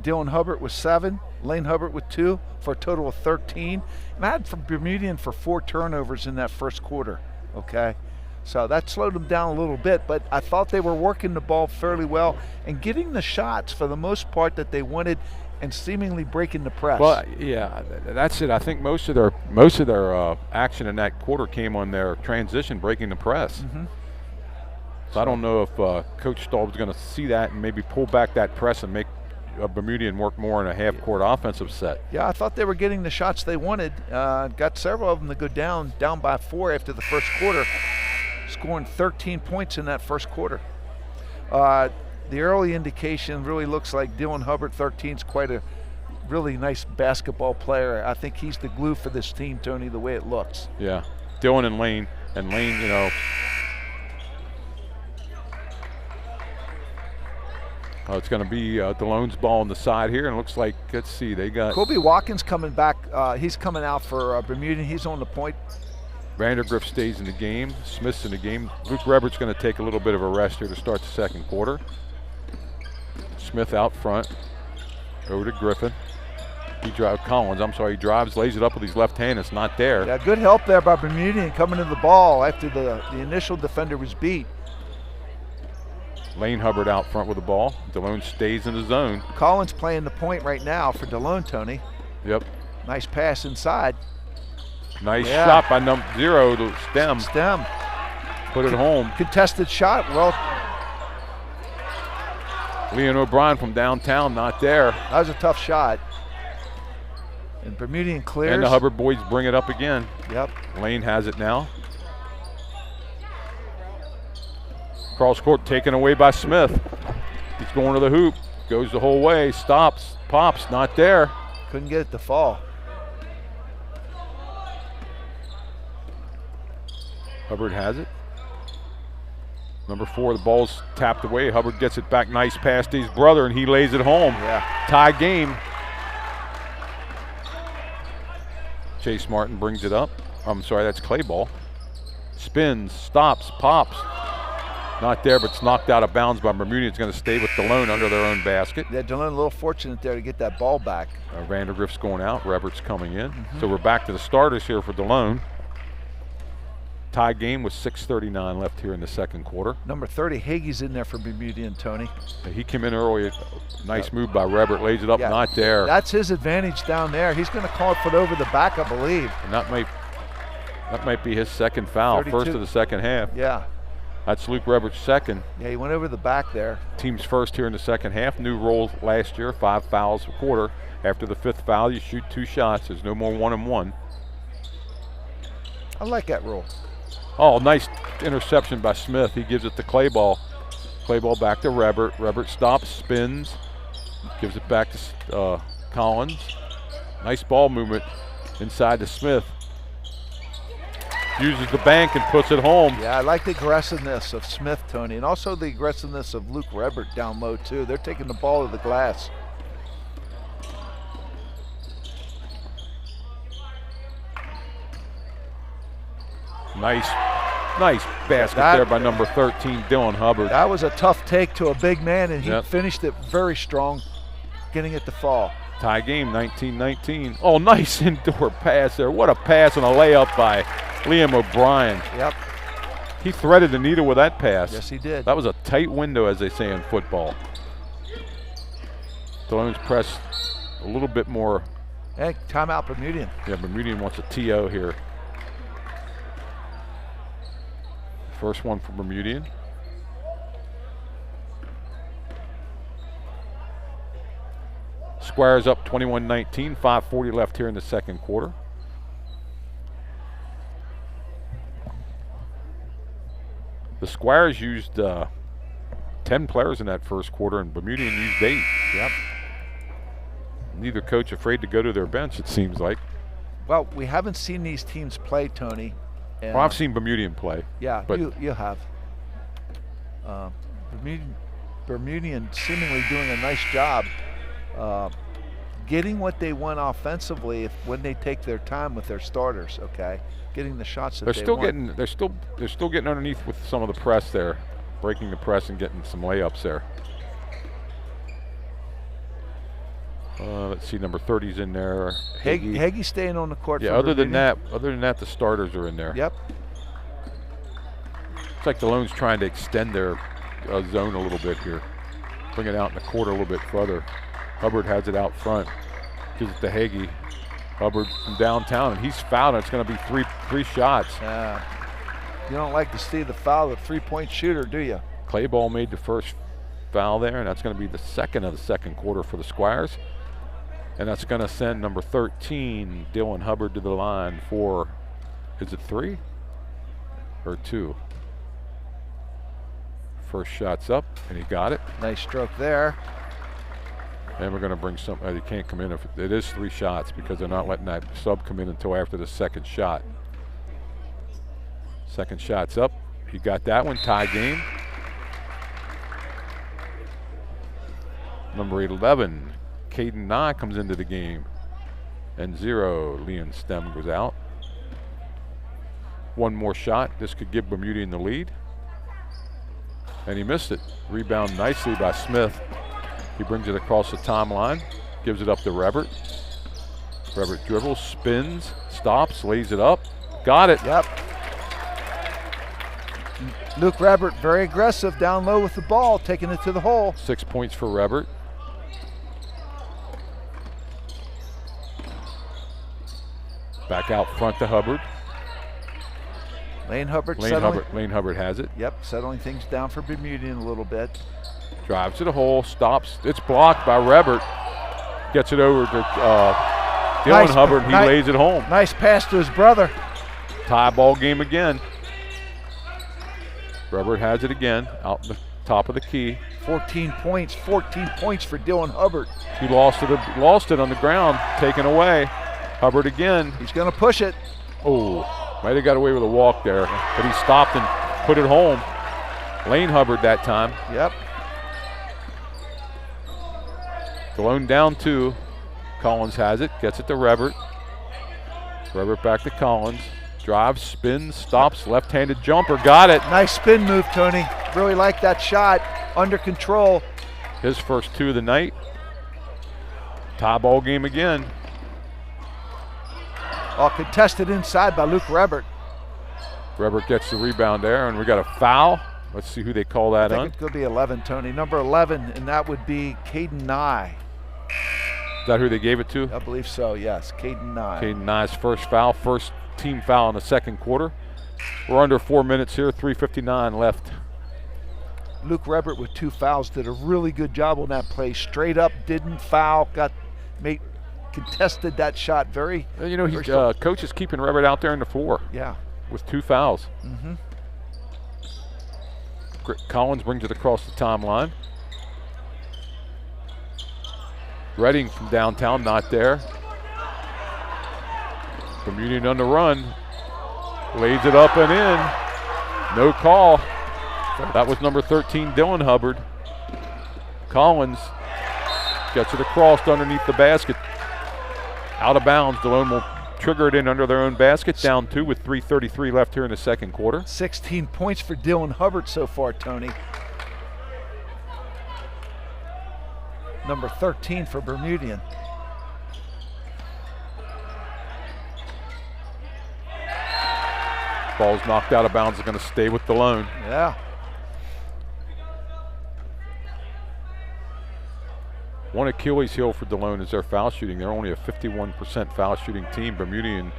Dylan Hubbard with 7. Lane Hubbard with 2 for a total of 13. And I had for Bermudian for 4 turnovers in that first quarter. Okay. So that slowed them down a little bit, but I thought they were working the ball fairly well and getting the shots for the most part that they wanted and seemingly breaking the press. Well, yeah, that's it. I think most of their action in that quarter came on their transition, breaking the press. Mm-hmm. So I don't know if Coach Staub's going to see that and maybe pull back that press and make Bermudian work more in a half-court offensive set. Yeah, I thought they were getting the shots they wanted. Got several of them to go down by 4 after the first quarter, scoring 13 points in that first quarter. The early indication really looks like Dylan Hubbard, 13, is quite a really nice basketball player. I think he's the glue for this team, Tony, the way it looks. Yeah, Dylan and Lane, you know. It's going to be Delone's ball on the side here, and it looks like, let's see, they got Kobe Watkins coming back. He's coming out for Bermudian. He's on the point. Vandergriff stays in the game. Smith's in the game. Luke Rebert's going to take a little bit of a rest here to start the second quarter. Smith out front. Over to Griffin. He drives, lays it up with his left hand. It's not there. Yeah, good help there by Bermudian coming to the ball after the initial defender was beat. Lane Hubbard out front with the ball. Delone stays in the zone. Collins playing the point right now for Delone, Tony. Yep. Nice pass inside. Nice shot by number 0 to Stem. Put it home. Contested shot. Well, Leon O'Brien from downtown, not there. that was a tough shot. And Bermudian clears. And the Hubbard boys bring it up again. Yep. Lane has it now. Cross court taken away by Smith. He's going to the hoop. Goes the whole way. Stops. Pops. Not there. Couldn't get it to fall. Hubbard has it. Number 4, the ball's tapped away. Hubbard gets it back. Nice pass to his brother, and he lays it home. Yeah. Tie game. Chase Martin brings it up. I'm sorry, that's Clayball. Spins, stops, pops. Not there, but it's knocked out of bounds by Bermudian. It's going to stay with Delone under their own basket. Yeah, Delone a little fortunate there to get that ball back. Vandergriff's going out. Rebert's coming in. So we're back to the starters here for Delone. Tie game with 6:39 left here in the second quarter. Number 30, Hagee's in there for Bermudian, Tony. He came in early. Nice move by Rebert. Lays it up, Yeah. not there. That's his advantage down there. He's going to call it for over the back, I believe. And that might be his second foul, 32. first of the second half. Yeah. That's Luke Rebert's second. Yeah, he went over the back there. Team's first here in the second half. New rule last year, 5 fouls a quarter. After the 5th foul, you shoot 2 shots. There's no more 1-and-1. I like that rule. Oh, nice interception by Smith. He gives it to Clayball. Clayball back to Rebert. Rebert stops, spins, gives it back to Collins. Nice ball movement inside to Smith. uses the bank and puts it home. Yeah, I like the aggressiveness of Smith, Tony, and also the aggressiveness of Luke Rebert down low, too. They're taking the ball to the glass. Nice basket there by number 13, Dylan Hubbard. That was a tough take to a big man, and he Yep. finished it very strong, getting it to fall. Tie game, 19-19. Oh, nice indoor pass there. What a pass and a layup by Liam O'Brien. Yep. He threaded the needle with that pass. Yes, he did. That was a tight window, as they say in football. Delone's press a little bit more. Hey, timeout Bermudian. Yeah, Bermudian wants a TO here. First one for Bermudian. Squires up 21-19, 5:40 left here in the second quarter. The Squires used 10 players in that first quarter, and Bermudian used 8. Yep. Neither coach afraid to go to their bench, it seems like. Well, we haven't seen these teams play, Tony. And Well, I've seen Bermudian play. yeah, but you have. Bermudian seemingly doing a nice job getting what they want offensively when they take their time with their starters. Okay, getting the shots that they're they still want. getting they're still getting underneath with some of the press there, breaking the press and getting some layups there. Let's see, number 30's in there. Hagee staying on the court. Yeah, for other than Bermudian. that, the starters are in there. Yep. It's like Delone's trying to extend their zone a little bit here. Bring it out in the court a little bit further. Hubbard has it out front. Gives it to Hagee. Hubbard from downtown, and he's fouled. It's going to be three shots. You don't like to see the foul of the three-point shooter, do you? Clayball made the first foul there, and that's going to be the second of the second quarter for the Squires. And that's going to send number 13, Dylan Hubbard, to the line for, is it 3 or 2? First shot's up, and he got it. Nice stroke there. And we're going to bring some, he can't come in if it is 3 shots because they're not letting that sub come in until after the second shot. Second shot's up. He got that one, tie game. Number 11, Caden Nye comes into the game. And 0, Leon Stem goes out. One more shot. This could give Bermudian the lead. And he missed it. Rebound nicely by Smith. He brings it across the timeline, gives it up to Rebert. Rebert dribbles, spins, stops, lays it up. Got it. Yep. Luke Rebert very aggressive down low with the ball, taking it to the hole. 6 points for Rebert. Back out front to Hubbard. Lane Hubbard Lane Hubbard has it. Yep, settling things down for Bermudian a little bit. Drives to the hole, stops. It's blocked by Rebert. Gets it over to Dylan Hubbard. He lays it home. Nice pass to his brother. Tie ball game again. Rebert has it again out the top of the key. 14 points for Dylan Hubbard. He lost it on the ground, taken away. Hubbard again. He's going to push it. Oh, might have got away with a walk there, but he stopped and put it home. Lane Hubbard that time. Yep. Delone down 2. Collins has it, gets it to Rebert. Rebert back to Collins. Drives, spins, stops, left-handed jumper, got it. Nice spin move, Tony. Really like that shot, under control. His first 2 of the night. Tie ball game again. All contested inside by Luke Rebert. Rebert gets the rebound there, and we got a foul. Let's see who they call that I on. think it could be 11, Tony. Number 11, and that would be Caden Nye. Is that who they gave it to? I believe so, yes. Caden Nye. Caden Nye's first foul, first team foul in the second quarter. We're under 4 minutes here, 3:59 left. Luke Rebert with 2 fouls did a really good job on that play. Straight up, didn't foul, contested that shot very. You know, coach is keeping Rebert out there in the floor. Yeah. With 2 fouls. Mm-hmm. Collins brings it across the timeline. Redding from downtown, not there. Bermudian on the run. Lays it up and in. No call. That was number 13, Dylan Hubbard. Collins gets it across underneath the basket. Out of bounds. Delone will trigger it in under their own basket. Down 2 with 3:33 left here in the second quarter. 16 points for Dylan Hubbard so far, Tony. Number 13 for Bermudian. Ball's knocked out of bounds. Is going to stay with Delone. Yeah. One Achilles heel for Delone is their foul shooting. They're only a 51% foul shooting team. Bermudian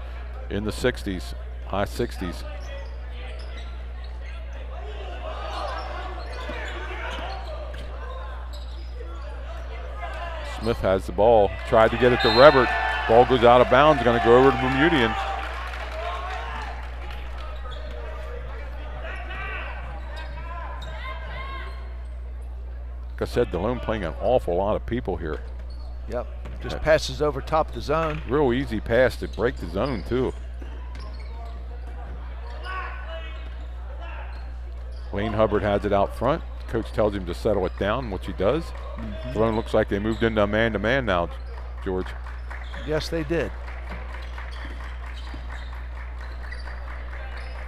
in the 60s, high 60s. Smith has the ball. Tried to get it to Rebert. Ball goes out of bounds. Going to go over to Bermudian. Like I said, Delone playing an awful lot of people here. Yep, just passes over top the zone. Real easy pass to break the zone too. Wayne Hubbard has it out front. Coach tells him to settle it down, which he does. Delone looks like they moved into a man-to-man now, George. Yes, they did.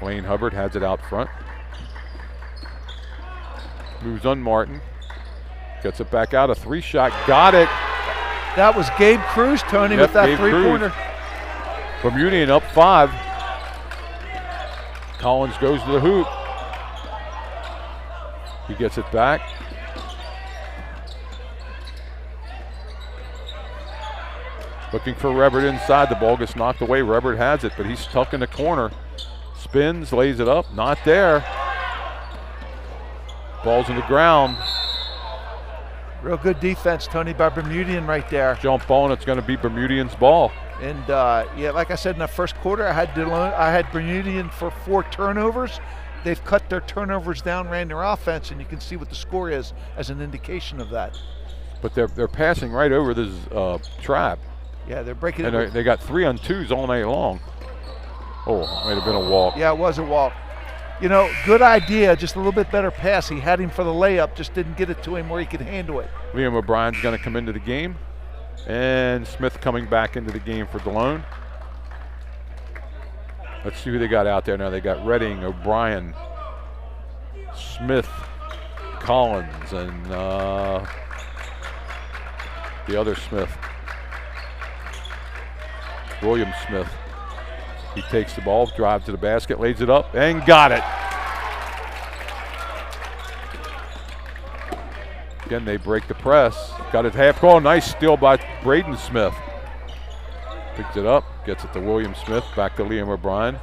Wayne Hubbard has it out front. Moves on Martin. Gets it back out, a 3-shot, got it. That was Gabe Cruz, Tony, with that 3-pointer. Bermudian up 5. Collins goes to the hoop. He gets it back. Looking for Rebert inside. The ball gets knocked away. Rebert has it, but he's stuck in the corner. Spins, lays it up, not there. Ball's in the ground. Real good defense, Tony, by Bermudian right there. Jump ball, and it's going to be Bermudian's ball. And yeah, like I said in the first quarter, I had Bermudian for 4 turnovers. They've cut their turnovers down, ran their offense, and you can see what the score is as an indication of that. But they're passing right over this trap. Yeah, they're breaking and it. They got 3-on-2s all night long. Oh, might have been a walk. Yeah, it was a walk. You know, good idea, just a little bit better pass. He had him for the layup, just didn't get it to him where he could handle it. Liam O'Brien's going to come into the game. And Smith coming back into the game for Delone. Let's see who they got out there now. They got Redding, O'Brien, Smith, Collins, and the other Smith, William Smith. He takes the ball, drives to the basket, lays it up, and got it. Again, they break the press. Got it half court. Nice steal by Braden Smith. Picks it up, gets it to William Smith, back to Liam O'Brien.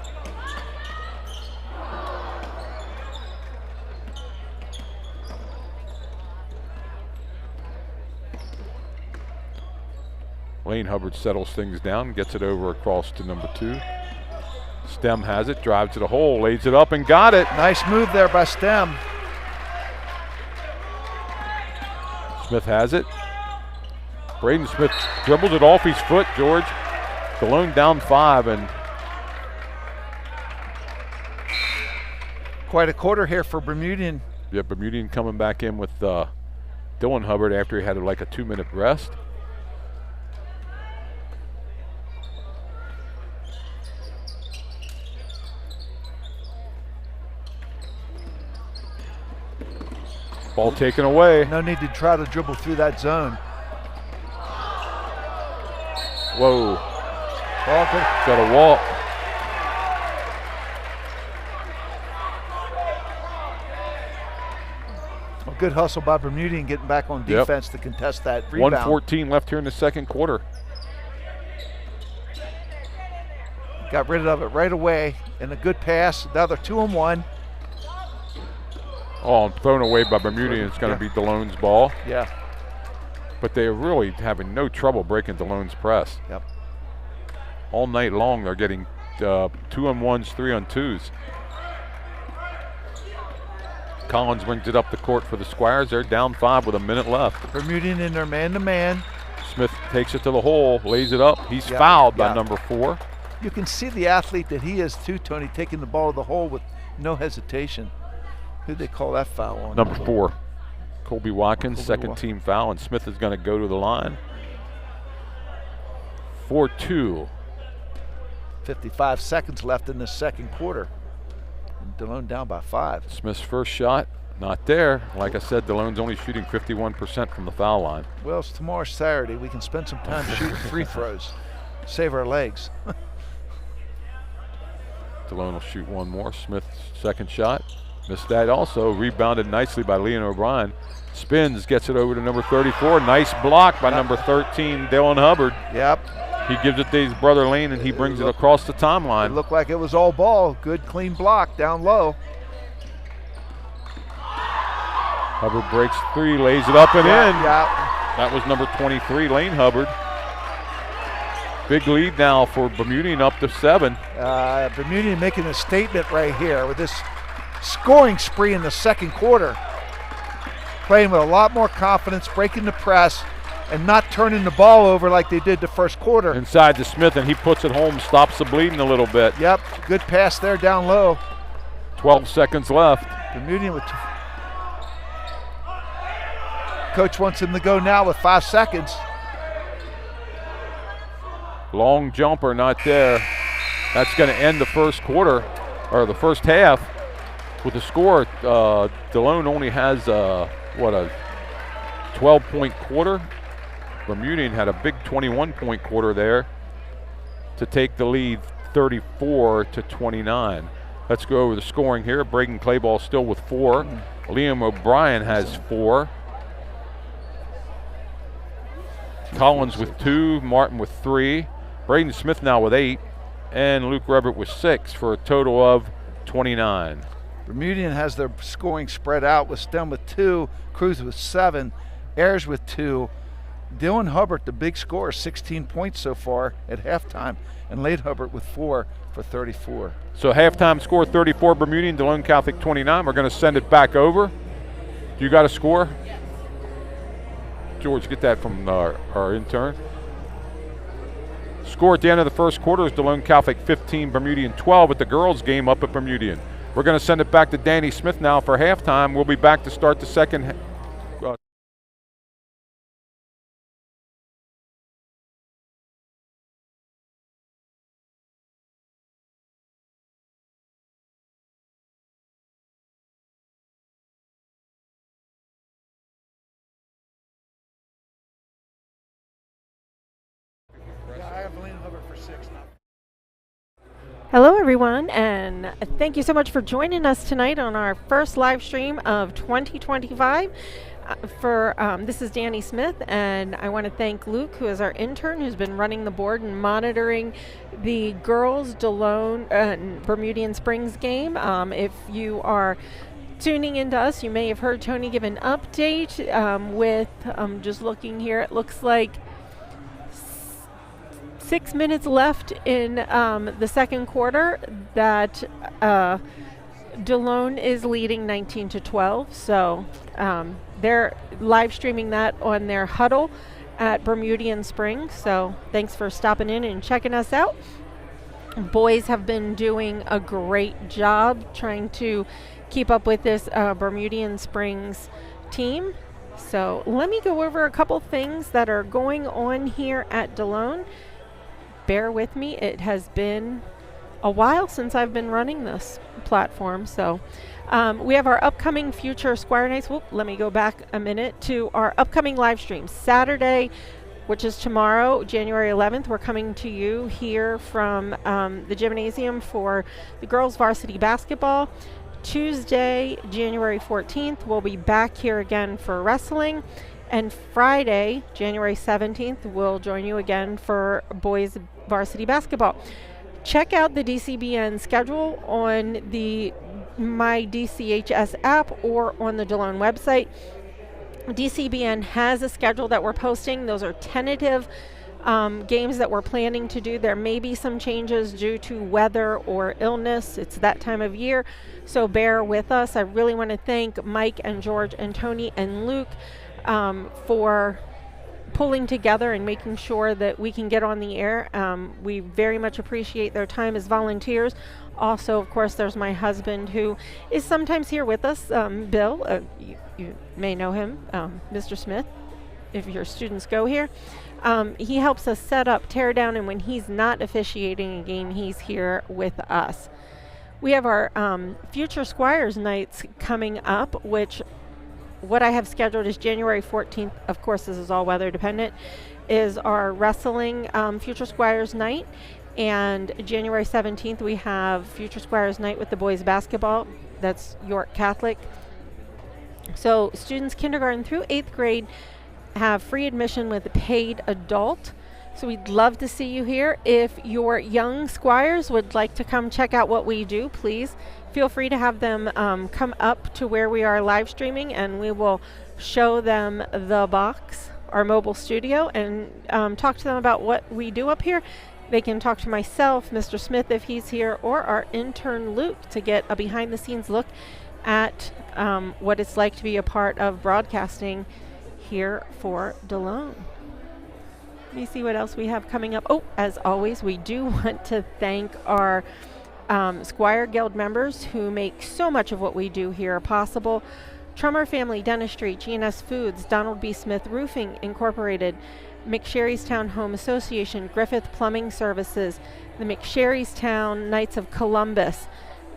Wayne Hubbard settles things down, gets it over across to number 2. Stem has it, drives to the hole, lays it up and got it. Nice move there by Stem. Smith has it. Braden Smith dribbles it off his foot, George. Delone down 5 and quite a quarter here for Bermudian. Yeah, Bermudian coming back in with Dylan Hubbard after he had like a 2-minute rest. Ball taken away. No need to try to dribble through that zone. Whoa. Got a walk. A good hustle by Bermudian getting back on defense to contest that rebound. 1:14 left here in the second quarter. Got rid of it right away, and a good pass. Now they're 2-on-1. Oh, and thrown away by Bermudian. It's going to be Delone's ball. Yeah. But they're really having no trouble breaking Delone's press. Yep. All night long, they're getting 2-on-1s, 3-on-2s. Collins brings it up the court for the Squires. They're down 5 with a minute left. Bermudian in their man-to-man. Smith takes it to the hole, lays it up. He's fouled by number 4. You can see the athlete that he is too, Tony, taking the ball to the hole with no hesitation. Who'd they call that foul on? Number 4, Colby Watkins, second team foul, and Smith is going to go to the line. 4-2. 55 seconds left in the second quarter. And Delone down by 5. Smith's first shot, not there. Like I said, Delone's only shooting 51% from the foul line. Well, it's tomorrow Saturday. We can spend some time shooting free throws. Save our legs. Delone will shoot one more. Smith's second shot. Missed that also. Rebounded nicely by Leon O'Brien. Spins, gets it over to number 34. Nice block by number 13, Dylan Hubbard. Yep. He gives it to his brother Lane, and he brings it across the timeline. It looked like it was all ball. Good, clean block down low. Hubbard breaks 3, lays it up and in. Yeah. That was number 23, Lane Hubbard. Big lead now for Bermudian, up to 7. Bermudian making a statement right here with this scoring spree in the second quarter. Playing with a lot more confidence, breaking the press, and not turning the ball over like they did the first quarter. Inside to Smith, and he puts it home, stops the bleeding a little bit. Yep, good pass there down low. 12 seconds left. Bermudian with coach wants him to go now with 5 seconds. Long jumper, not there. That's going to end the first quarter, or the first half, with the score. Delone only has a 12-point quarter. Bermudian had a big 21-point quarter there to take the lead, 34-29. Let's go over the scoring here. Braden Clayball still with 4. Liam O'Brien has 4. Collins with 2, Martin with 3, Braden Smith now with 8, and Luke Rebert with 6 for a total of 29. Bermudian has their scoring spread out with Stem with 2, Cruz with 7, Ayers with 2. Dylan Hubbard, the big scorer, 16 points so far at halftime, and Lade Hubbard with 4 for 34. So halftime score 34 Bermudian, Delone Catholic 29. We're going to send it back over. You got a score? George, get that from our intern. Score at the end of the first quarter is Delone Catholic 15, Bermudian 12 at the girls' game up at Bermudian. We're going to send it back to Danny Smith now for halftime. We'll be back to start the second. Hello everyone, and thank you so much for joining us tonight on our first live stream of 2025. This is Danny Smith, and I want to thank Luke, who is our intern, who's been running the board and monitoring the girls' Delone Bermudian Springs game. If you are tuning into us, you may have heard Tony give an update with just looking here. It looks like 6 minutes left in the second quarter that Delone is leading 19-12. So they're live streaming that on their huddle at Bermudian Springs. So thanks for stopping in and checking us out. Boys have been doing a great job trying to keep up with this Bermudian Springs team. So let me go over a couple things that are going on here at Delone. Bear with me, it has been a while since I've been running this platform. So we have our upcoming future Squire Nights. Let me go back a minute to our upcoming live streams. Saturday, which is tomorrow, January 11th, we're coming to you here from the Gymnasium for the girls varsity basketball. Tuesday, January 14th, we'll be back here again for wrestling. And Friday, January 17th, we'll join you again for boys varsity basketball. Check out the DCBN schedule on the My DCHS app or on the Delone website. DCBN has a schedule that we're posting. Those are tentative games that we're planning to do. There may be some changes due to weather or illness. It's that time of year, so bear with us. I really want to thank Mike and George and Tony and Luke for pulling together and making sure that we can get on the air. We very much appreciate their time as volunteers. Also, of course, there's my husband who is sometimes here with us, Bill. You may know him, Mr. Smith, if your students go here. He helps us set up, tear down, and when he's not officiating a game, he's here with us. We have our Future Squires nights coming up, which what I have scheduled is January 14th. Of course, this is all weather dependent, is our wrestling Future Squires night. And January 17th, we have Future Squires night with the boys basketball. That's York Catholic. So students kindergarten through 8th grade have free admission with a paid adult. So we'd love to see you here. If your young squires would like to come check out what we do, please feel free to have them come up to where we are live streaming, and we will show them the box, our mobile studio, and talk to them about what we do up here. They can talk to myself, Mr. Smith if he's here, or our intern Luke to get a behind the scenes look at what it's like to be a part of broadcasting here for Delone. Let me see what else we have coming up. Oh, as always, we do want to thank our Squire Guild members who make so much of what we do here possible. Trummer Family Dentistry, G&S Foods, Donald B. Smith Roofing Incorporated, McSherrystown Home Association, Griffith Plumbing Services, the McSherrystown Knights of Columbus,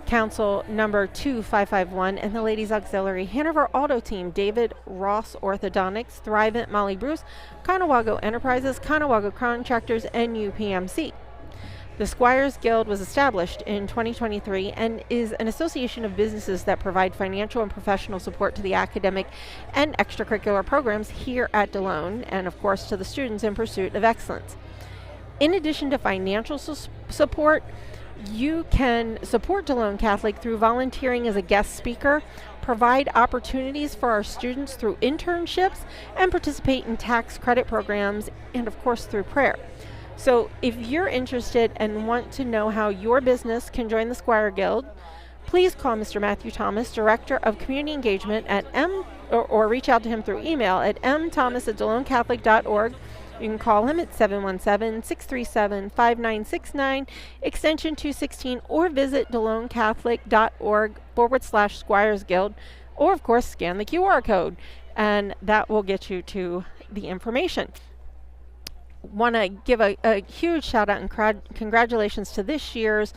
Council number 2551, and the Ladies Auxiliary, Hanover Auto Team, David Ross Orthodontics, Thrivent Molly Bruce, Conawago Enterprises, Conawago Contractors, and UPMC. The Squires Guild was established in 2023 and is an association of businesses that provide financial and professional support to the academic and extracurricular programs here at Delone, and of course to the students in pursuit of excellence. In addition to financial support, you can support Delone Catholic through volunteering as a guest speaker, provide opportunities for our students through internships, and participate in tax credit programs, and of course through prayer. So if you're interested and want to know how your business can join the Squire Guild, please call Mr. Matthew Thomas, Director of Community Engagement at or reach out to him through email at mthomas@DeloneCatholic.org. You can call him at 717-637-5969, extension 216, or visit DeloneCatholic.org/Squires Guild, or of course scan the QR code, and that will get you to the information. Want to give a huge shout out and congratulations to this year's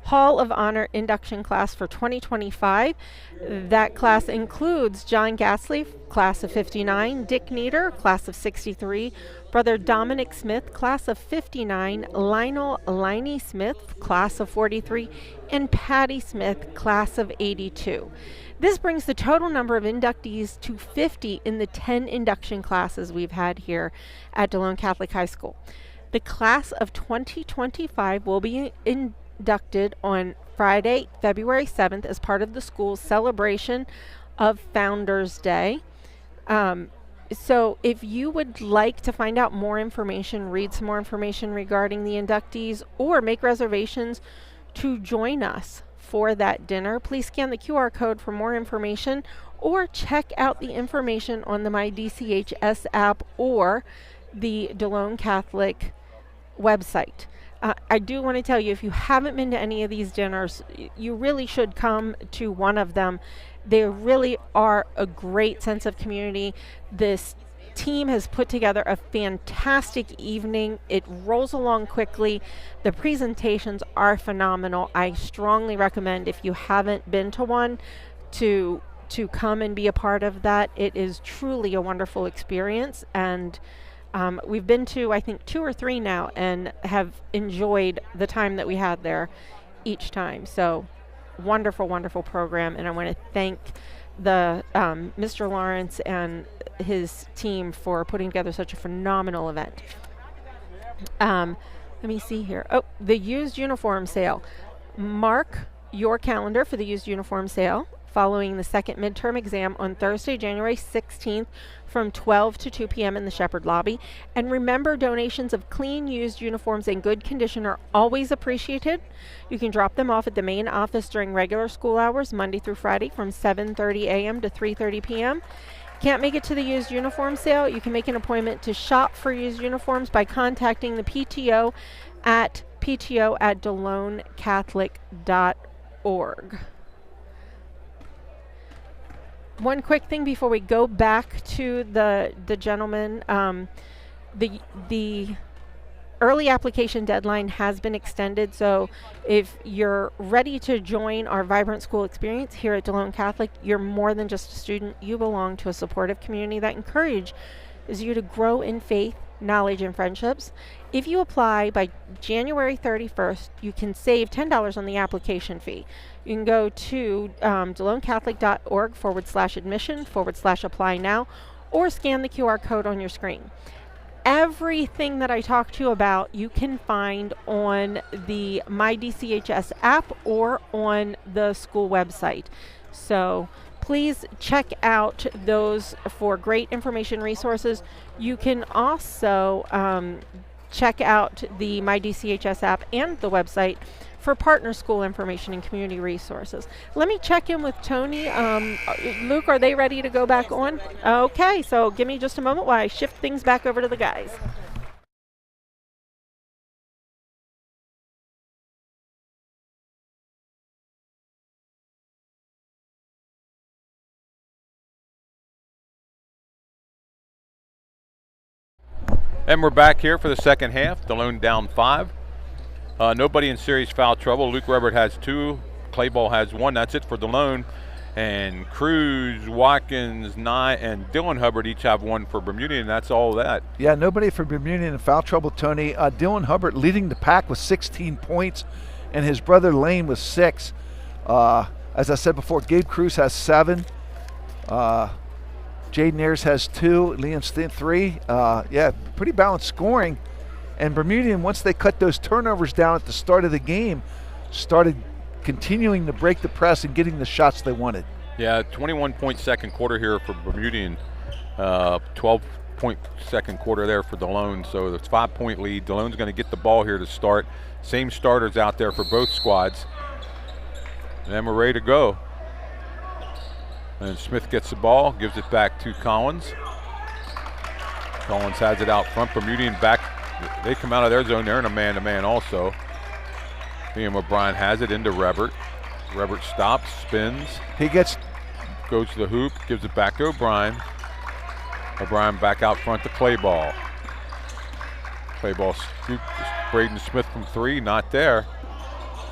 Hall of Honor induction class for 2025. That class includes John Gasly, class of 59, Dick Nieder, class of 63, Brother Dominic Smith, class of 59, Lionel Liney Smith, class of 43, and Patty Smith, class of 82. This brings the total number of inductees to 50 in the 10 induction classes we've had here at Delone Catholic High School. The class of 2025 will be inducted on Friday, February 7th as part of the school's celebration of Founders Day. So if you would like to find out more information, read some more information regarding the inductees, or make reservations to join us for that dinner, please scan the QR code for more information, or check out the information on the MyDCHS app or the Delone Catholic website. I do want to tell you, if you haven't been to any of these dinners, you really should come to one of them. They really are a great sense of community. This team has put together a fantastic evening. It rolls along quickly. The presentations are phenomenal. I strongly recommend, if you haven't been to one, to come and be a part of that. It is truly a wonderful experience, and we've been to, I think, 2 or 3 now, and have enjoyed the time that we had there each time. So wonderful, wonderful program, and I want to thank the Mr. Lawrence and his team for putting together such a phenomenal event. Let me see here. Oh, the used uniform sale. Mark your calendar for the used uniform sale following the second midterm exam on Thursday, January 16th from 12 to 2 p.m. in the Sheppard lobby. And remember, donations of clean, used uniforms in good condition are always appreciated. You can drop them off at the main office during regular school hours, Monday through Friday from 7:30 a.m. to 3:30 p.m. can't make it to the used uniform sale, you can make an appointment to shop for used uniforms by contacting the PTO at pto@DeloneCatholic.org. One quick thing before we go back to the gentleman, the early application deadline has been extended, so if you're ready to join our vibrant school experience here at Delone Catholic, you're more than just a student. You belong to a supportive community that encourages you to grow in faith, knowledge, and friendships. If you apply by January 31st, you can save $10 on the application fee. You can go to DeloneCatholic.org/admission/apply now, or scan the QR code on your screen. Everything that I talked to you about, you can find on the My DCHS app or on the school website. So please check out those for great information resources. You can also check out the My DCHS app and the website for partner school information and community resources. Let me check in with Tony. Luke, are they ready to go back on? Okay, so give me just a moment while I shift things back over to the guys. And we're back here for the second half. Delone down 5. Nobody in serious foul trouble. Luke Rebert has 2. Clayball has 1. That's it for Delone. And Cruz, Watkins, Nye, and Dylan Hubbard each have 1 for Bermudian. That's all that. Yeah, nobody for Bermudian in foul trouble, Tony. Dylan Hubbard leading the pack with 16 points, and his brother Lane with 6. As I said before, Gabe Cruz has 7. Jaden Ayers has 2. Liam Steen 3. Yeah, pretty balanced scoring. And Bermudian, once they cut those turnovers down at the start of the game, started continuing to break the press and getting the shots they wanted. Yeah, 21-point second quarter here for Bermudian. 12-point second quarter there for Delone. So it's 5-point lead. Delone's going to get the ball here to start. Same starters out there for both squads. And then we're ready to go. And Smith gets the ball, gives it back to Collins. Collins has it out front. Bermudian back. They come out of their zone. They're in a man-to-man also. Liam O'Brien has it into Rebert. Rebert stops, spins. He gets, goes to the hoop, gives it back to O'Brien. O'Brien back out front to Clayball. Clayball scooped Braden Smith from 3, not there.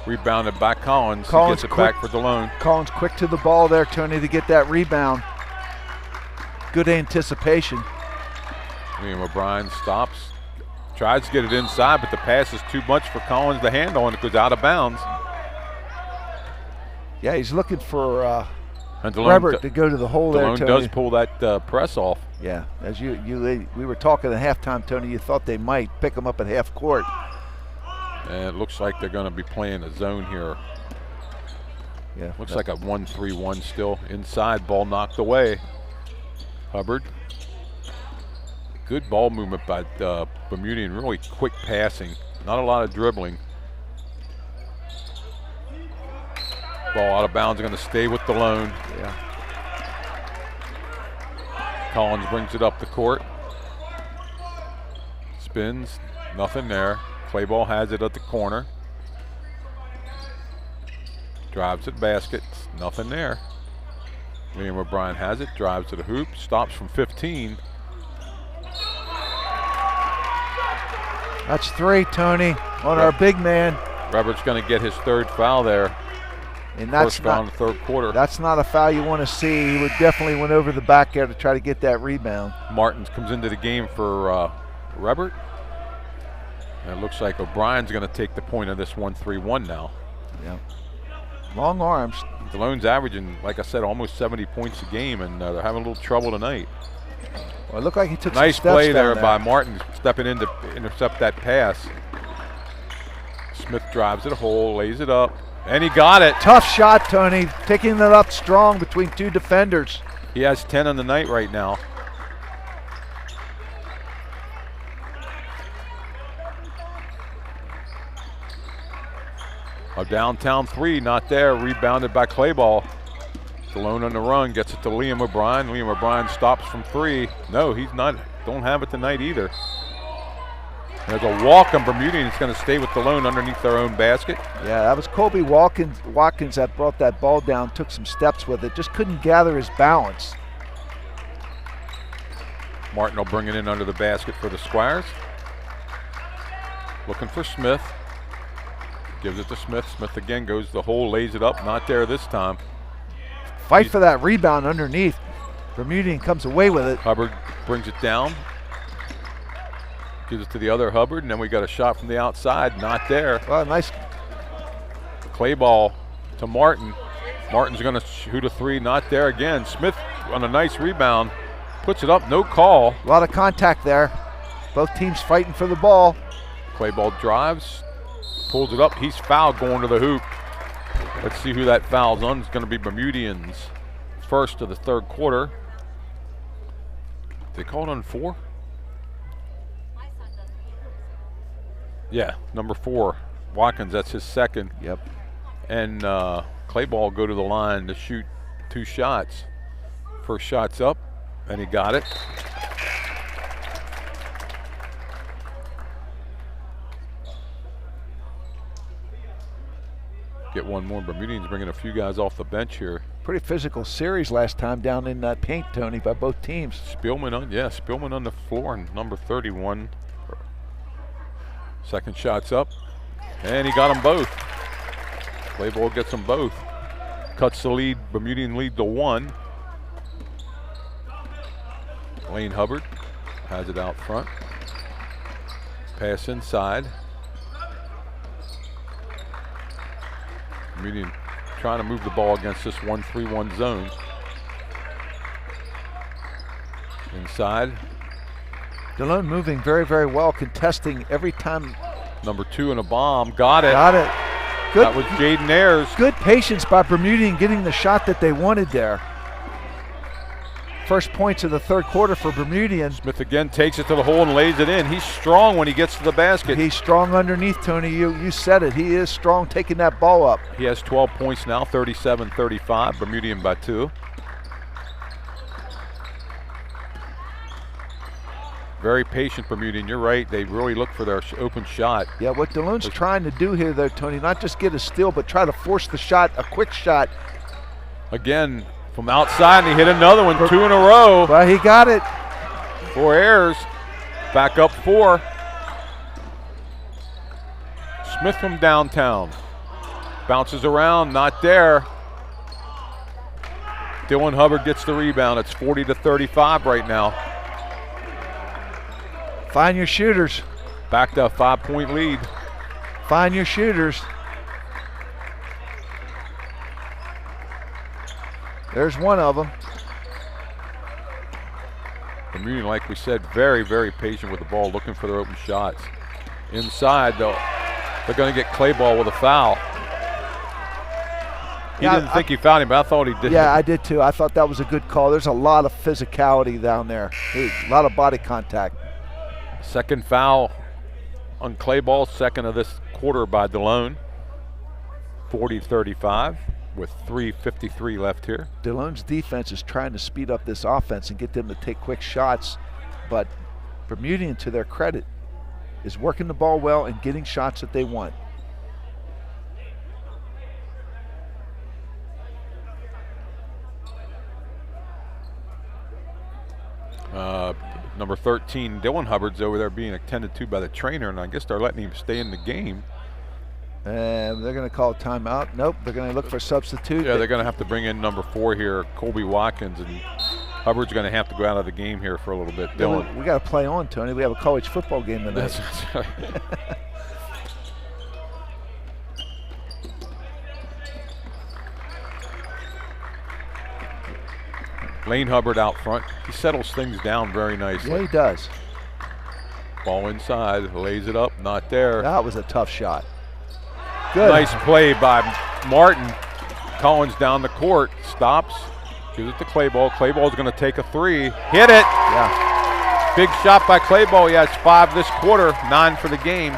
Rebounded by Collins. He gets it back for Delone. Collins quick to the ball there, Tony, to get that rebound. Good anticipation. Liam O'Brien stops. Tries to get it inside, but the pass is too much for Collins to handle, and it goes out of bounds. Yeah, he's looking for Rebert to go to the hole there, Tony. Delone does pull that press off. Yeah, as we were talking at halftime, Tony, you thought they might pick him up at half court. And it looks like they're going to be playing a zone here. Yeah, looks like a 1-3-1 still. Inside, ball knocked away. Hubbard. Good ball movement by Bermudian, really quick passing. Not a lot of dribbling. Ball out of bounds, going to stay with Delone. Yeah. Collins brings it up the court. Spins, nothing there. Clayball has it at the corner. Drives to the basket, nothing there. Liam O'Brien has it, drives to the hoop, stops from 15. That's 3, Tony, on our big man. Robert's going to get his 3rd foul there. And that's First foul in the 3rd quarter. That's not a foul you want to see. He would definitely went over the back there to try to get that rebound. Martins comes into the game for Robert. And it looks like O'Brien's going to take the point of this 1-3-1 now. Yeah. Long arms. Delone's averaging, like I said, almost 70 points a game, and they're having a little trouble tonight. Well, it looked like he took nice some steps play there down by Martin, stepping in to intercept that pass. Smith drives it a hole, lays it up, and he got it. Tough shot, Tony. Taking it up strong between 2 defenders. He has 10 on the night right now. A downtown 3, not there. Rebounded by Clayball. Delone on the run, gets it to Liam O'Brien. Liam O'Brien stops from 3. No, he's not, don't have it tonight either. There's a walk on Bermudian. He's going to stay with Delone underneath their own basket. Yeah, that was Colby Watkins that brought that ball down, took some steps with it, just couldn't gather his balance. Martin will bring it in under the basket for the Squires. Looking for Smith. Gives it to Smith. Smith again goes the hole, lays it up. Not there this time. Fight for that rebound underneath. Bermudian comes away with it. Hubbard brings it down. Gives it to the other Hubbard, and then we got a shot from the outside. Not there. Well, nice. Clay ball to Martin. Martin's going to shoot a 3. Not there again. Smith on a nice rebound. Puts it up. No call. A lot of contact there. Both teams fighting for the ball. Clay ball drives. Pulls it up. He's fouled going to the hoop. Let's see who that foul's on. It's going to be Bermudians. First of the third quarter. They called on 4? Yeah, number 4. Watkins, that's his second. Yep. And Clay ball go to the line to shoot 2 shots. First shot's up, and he got it. Get one more. Bermudians bringing a few guys off the bench here. Pretty physical series last time down in that paint, Tony, by both teams. Spielman on the floor, and number 31. Second shot's up, and he got them both. Clay ball gets them both. Cuts the lead, Bermudian lead to 1. Lane Hubbard has it out front. Pass inside. Bermudian trying to move the ball against this 1-3-1 zone. Inside. Delone moving very, very well, contesting every time. Number 2 and a bomb. Got it. Got it. Good. That was Jaden Ayers. Good patience by Bermudian getting the shot that they wanted there. First points of the third quarter for Bermudian. Smith again takes it to the hole and lays it in. He's strong when he gets to the basket. He's strong underneath, Tony. You said it. He is strong taking that ball up. He has 12 points now, 37-35. Bermudian by 2. Very patient Bermudian. You're right. They really look for their open shot. Yeah, what Delone's trying to do here, though, Tony, not just get a steal, but try to force the shot, a quick shot. Again, from outside, and he hit another one, 2 in a row. Well, he got it. 4 errors. Back up 4. Smith from downtown. Bounces around, not there. Dylan Hubbard gets the rebound. It's 40-35 right now. Find your shooters. Back to a 5-point lead. Find your shooters. There's one of them. Bermudian, like we said, very, very patient with the ball, looking for their open shots. Inside, though, they're going to get Clay ball with a foul. He didn't think he fouled him, but I thought he did. Yeah, I did too. I thought that was a good call. There's a lot of physicality down there. A lot of body contact. Second foul on Clay ball, second of this quarter by Delone. 40-35 with 3:53 left here. Delone's defense is trying to speed up this offense and get them to take quick shots, but Bermudian, to their credit, is working the ball well and getting shots that they want. Number 13, Dylan Hubbard's over there being attended to by the trainer, and I guess they're letting him stay in the game. And they're going to call a timeout. Nope, they're going to look for a substitute. Yeah, they're going to have to bring in number 4 here, Colby Watkins, and Hubbard's going to have to go out of the game here for a little bit. Dylan. We got to play on, Tony. We have a college football game tonight. That's right. Lane Hubbard out front. He settles things down very nicely. Yeah, he does. Ball inside, lays it up, not there. That was a tough shot. Good. Nice play by Martin. Collins down the court, stops, gives it to Clay ball. Clay ball's going to take a 3. Hit it. Yeah. Big shot by Clay ball. He has 5 this quarter, 9 for the game.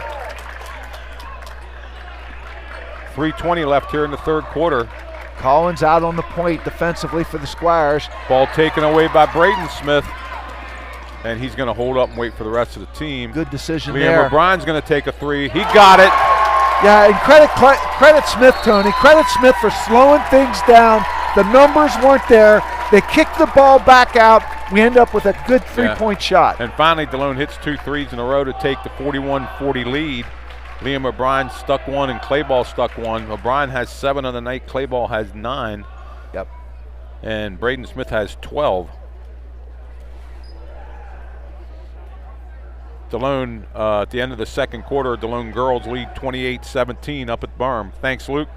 3:20 left here in the third quarter. Collins out on the point defensively for the Squires. Ball taken away by Braden Smith. And he's going to hold up and wait for the rest of the team. Good decision Liam there. O'Brien's going to take a three. He got it. Yeah, and credit Smith, Tony. Credit Smith for slowing things down. The numbers weren't there. They kicked the ball back out. We end up with a good three-point shot. And finally, Delone hits 2 threes in a row to take the 41-40 lead. Liam O'Brien stuck one and Clayball stuck one. O'Brien has 7 on the night. Clayball has 9. Yep. And Braden Smith has 12. Delone, at the end of the second quarter, Delone girls lead 28-17 up at Berm. Thanks, Luke.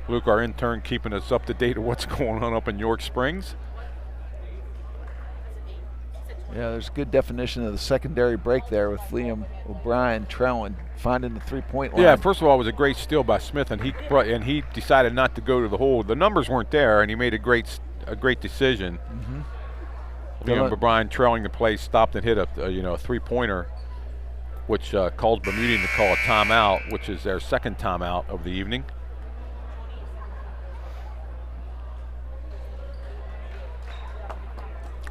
Luke, our intern, keeping us up to date of what's going on up in York Springs. Yeah, there's a good definition of the secondary break there with Liam O'Brien trailing, finding the three-point line. Yeah, first of all, it was a great steal by Smith, and he decided not to go to the hole. The numbers weren't there, and he made a great decision. Mm-hmm. Liam O'Brien trailing the play, stopped and hit a three-pointer, which caused Bermudian to call a timeout, which is their second timeout of the evening.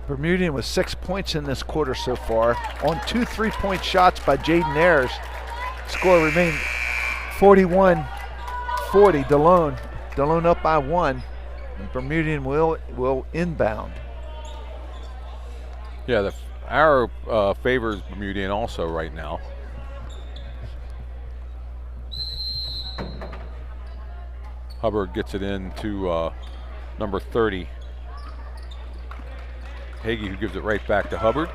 Bermudian with 6 points in this quarter so far on 2 3-point shots by Jaden Ayers. Score remained 41-40. Delone up by 1. And Bermudian will inbound. Yeah, the arrow favors Bermudian also right now. Hubbard gets it into number 30. Hagee, who gives it right back to Hubbard,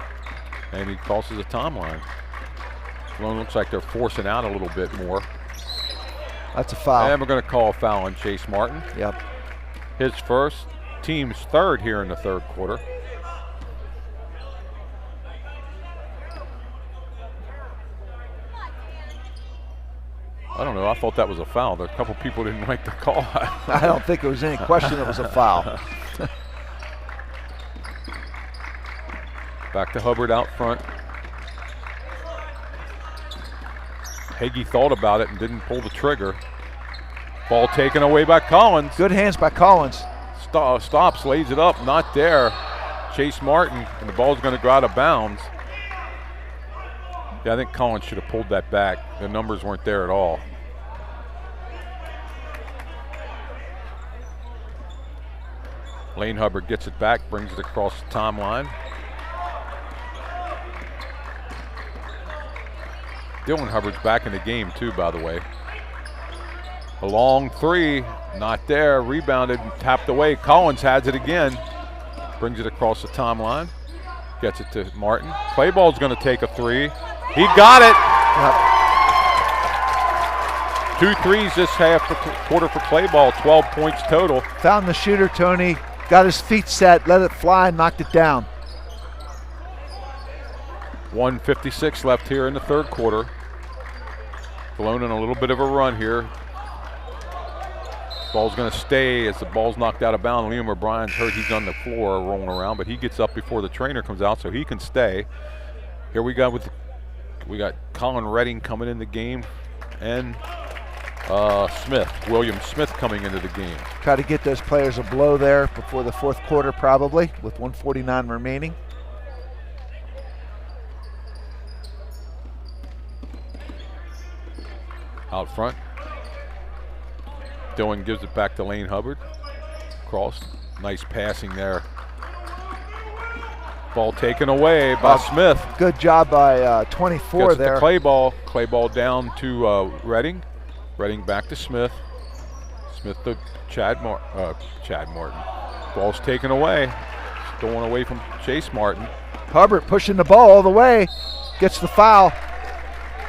and he crosses the timeline. Delone looks like they're forcing out a little bit more. That's a foul. And we're going to call a foul on Chase Martin. Yep. His first, team's third here in the third quarter. I don't know, I thought that was a foul. There a couple people didn't like the call. I don't think there was any question it was a foul. Back to Hubbard out front. Hagee thought about it and didn't pull the trigger. Ball taken away by Collins. Good hands by Collins. Stops, lays it up, not there. Chase Martin, and the ball's going to go out of bounds. Yeah, I think Collins should have pulled that back. The numbers weren't there at all. Lane Hubbard gets it back, brings it across the timeline. Dylan Hubbard's back in the game too, by the way. A long three, not there, rebounded, tapped away. Collins has it again, brings it across the timeline, gets it to Martin. Clayball's gonna take a three. He got it. Yep. 2 threes this quarter for Clayball, 12 points total. Found the shooter, Tony, got his feet set, let it fly, knocked it down. 1:56 left here in the third quarter. Delone in a little bit of a run here. Ball's going to stay as the ball's knocked out of bounds. Liam O'Brien's hurt. He's on the floor rolling around, but he gets up before the trainer comes out, so he can stay. Here we got Colin Redding coming in the game, and William Smith coming into the game. Try to get those players a blow there before the fourth quarter, probably, with 1:49 remaining. Out front. Dylan gives it back to Lane Hubbard. Cross. Nice passing there. Ball taken away by Smith. Good job by 24 Gets there. The Clayball down to Redding. Redding back to Smith. Smith to Chad Martin. Ball's taken away. Stolen away from Chase Martin. Hubbard pushing the ball all the way. Gets the foul.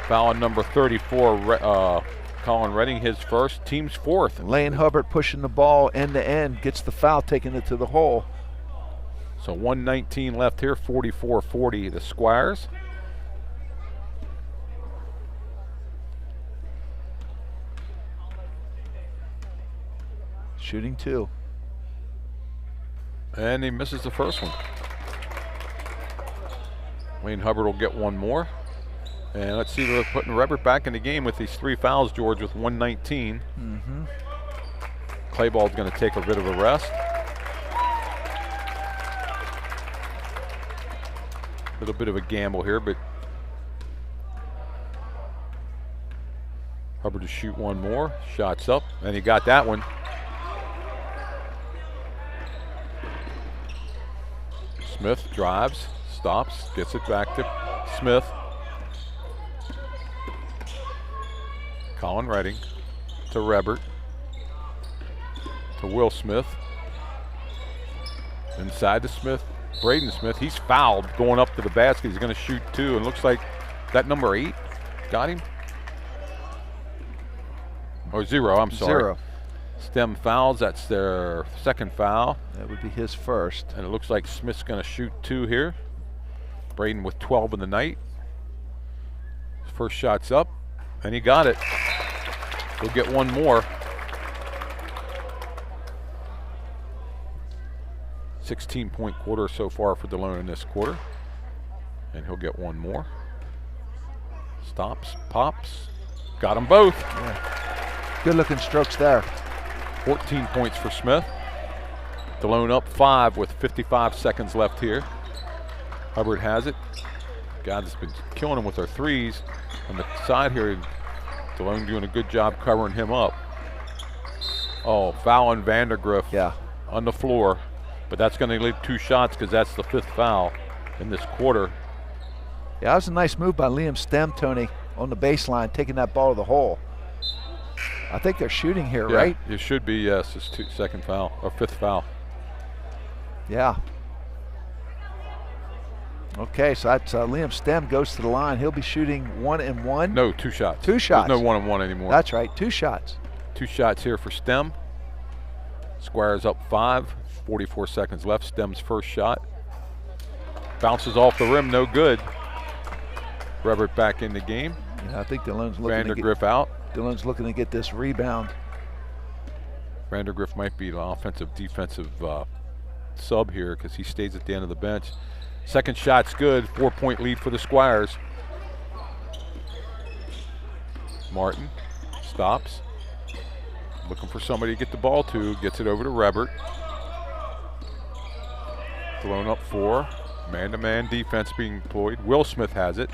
Foul on number 34, Colin Redding, his first, team's fourth. Lane Hubbard pushing the ball end to end, gets the foul, taking it to the hole. So 1:19 left here, 44-40 the Squires. Shooting 2. And he misses the first one. Lane Hubbard will get one more. And let's see, we're putting Rebert back in the game with these 3 fouls, George, with 1:19. Clayball's going to take a bit of a rest. A little bit of a gamble here, but Hubbard to shoot one more. Shots up, and he got that one. Smith drives, stops, gets it back to Smith. Colin Redding to Rebert. To Will Smith. Inside to Smith. Braden Smith, he's fouled going up to the basket. He's going to shoot 2, and looks like that number 8 got him. Or 0, I'm sorry. 0. Stem fouls, that's their second foul. That would be his first. And it looks like Smith's going to shoot 2 here. Braden with 12 in the night. First shot's up, and he got it. He'll get one more. 16-point quarter so far for Delone in this quarter. And he'll get one more. Stops, pops, got them both. Yeah. Good looking strokes there. 14 points for Smith. Delone up 5 with 55 seconds left here. Hubbard has it. God has been killing him with their threes. On the side here, Delone doing a good job covering him up. Oh, foul on Vandergriff on the floor. But that's going to leave 2 shots because that's the 5th foul in this quarter. Yeah, that was a nice move by Liam Stem, Tony, on the baseline, taking that ball to the hole. I think they're shooting here, right? It should be, yes. It's 2nd foul, or 5th foul. Yeah. Okay, so that's Liam Stem goes to the line. He'll be shooting 1 and 1. No, 2 shots. 2 shots. There's no 1 and 1 anymore. That's right, 2 shots. 2 shots here for Stem. Squires up 5, 44 seconds left. Stem's first shot. Bounces off the rim, no good. Rebert back in the game. Yeah, I think Delone's looking Vandergriff out. Delone's looking to get this rebound. Vandergriff might be an offensive defensive sub here because he stays at the end of the bench. Second shot's good, 4-point lead for the Squires. Martin stops. Looking for somebody to get the ball to, gets it over to Rebert. Delone up 4, man-to-man defense being employed. Will Smith has it.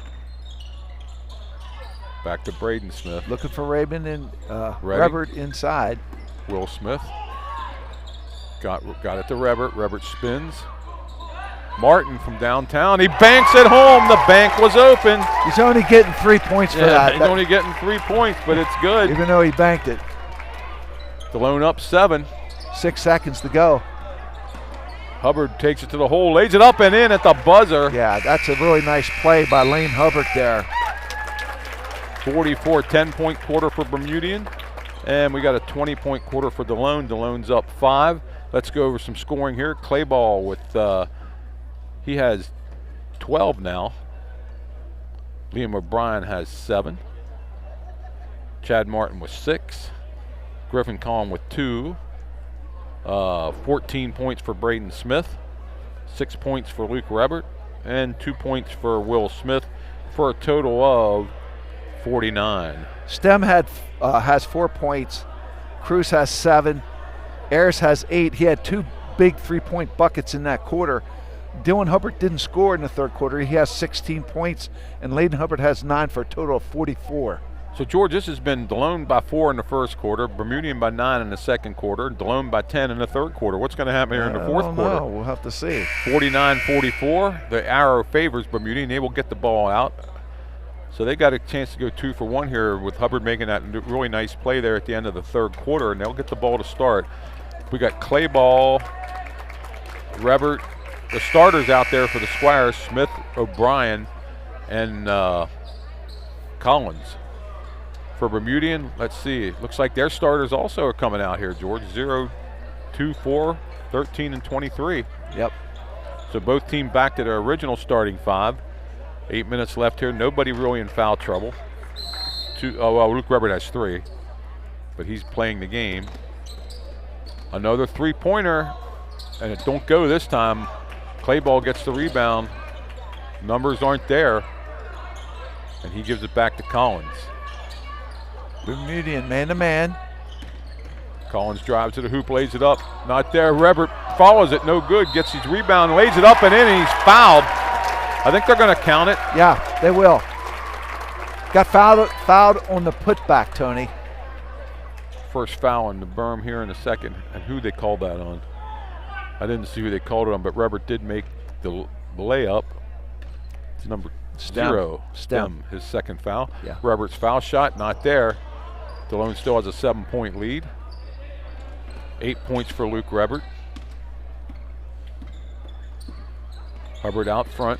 Back to Braden Smith. Looking for Raymond and Rebert inside. Will Smith got it to Rebert. Rebert spins. Martin from downtown. He banks it home. The bank was open. He's only getting 3 points for that. He's only getting 3 points, but it's good. Even though he banked it. Delone up 7. 6 seconds to go. Hubbard takes it to the hole, lays it up and in at the buzzer. Yeah, that's a really nice play by Lane Hubbard there. 44, 10-point quarter for Bermudian. And we got a 20-point quarter for Delone. Delone's up 5. Let's go over some scoring here. Clayball with, he has 12 now. Liam O'Brien has 7. Chad Martin with 6. Griffin Collin with 2. 14 points for Braden Smith. 6 points for Luke Rebert. And 2 points for Will Smith for a total of 49. Stem has 4 points. Cruz has 7. Ayers has 8. He had 2 big 3-point buckets in that quarter. Dylan Hubbard didn't score in the third quarter. He has 16 points, and Layden Hubbard has 9 for a total of 44. So, George, this has been Delone by 4 in the first quarter, Bermudian by 9 in the second quarter, Delone by 10 in the third quarter. What's going to happen here in the fourth quarter? We'll have to see. 49-44. The arrow favors Bermudian. They will get the ball out. So they got a chance to go 2 for 1 here with Hubbard making that really nice play there at the end of the third quarter, and they'll get the ball to start. We got Clayball, Rebert, the starters out there for the Squires, Smith, O'Brien, and Collins. For Bermudian, let's see, looks like their starters also are coming out here, George. 0, 2, 4, 13, and 23. Yep. So both teams back to their original starting 5. 8 minutes left here. Nobody really in foul trouble. Luke Rebert has 3, but he's playing the game. Another 3-pointer, and it don't go this time. Clayball gets the rebound. Numbers aren't there. And he gives it back to Collins. Bermudian man-to-man. Collins drives to the hoop, lays it up. Not there. Rebert follows it, no good. Gets his rebound, lays it up and in, and he's fouled. I think they're going to count it. Yeah, they will. Got fouled on the putback, Tony. First foul on the berm here in the second. And who they called that on? I didn't see who they called it on, but Rebert did make the layup. It's number Stem, his second foul. Yeah. Rebert's foul shot, not there. Delone still has a 7-point lead. 8 points for Luke Rebert. Hubbard out front,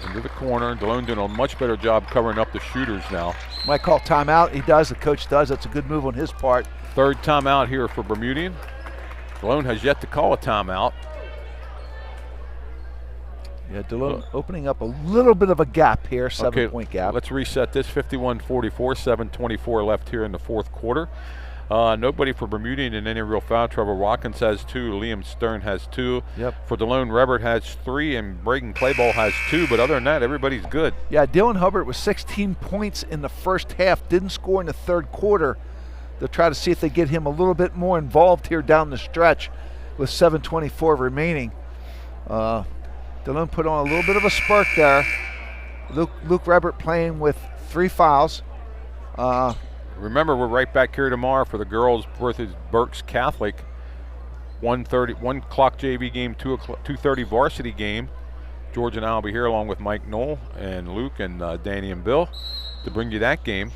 into the corner. Delone doing a much better job covering up the shooters now. Might call timeout. He does, the coach does. That's a good move on his part. Third timeout here for Bermudian. Delone has yet to call a timeout. Yeah, Delone opening up a little bit of a gap here, 7-point gap. Let's reset this, 51-44, 7:24 left here in the fourth quarter. Nobody for Bermudian in any real foul trouble. Watkins has 2, Liam Stern has 2. Yep. For Delone, Rebert has 3, and Braden Clayball has 2, but other than that, everybody's good. Yeah, Dylan Hubbard was 16 points in the first half, didn't score in the third quarter. They'll try to see if they get him a little bit more involved here down the stretch with 7:24 remaining. Delone put on a little bit of a spurt there. Luke Rebert playing with 3 fouls. Remember, we're right back here tomorrow for the girls versus Berks Catholic. 1 o'clock JV game, 2:30 varsity game. George and I will be here along with Mike Knoll and Luke and Danny and Bill to bring you that game.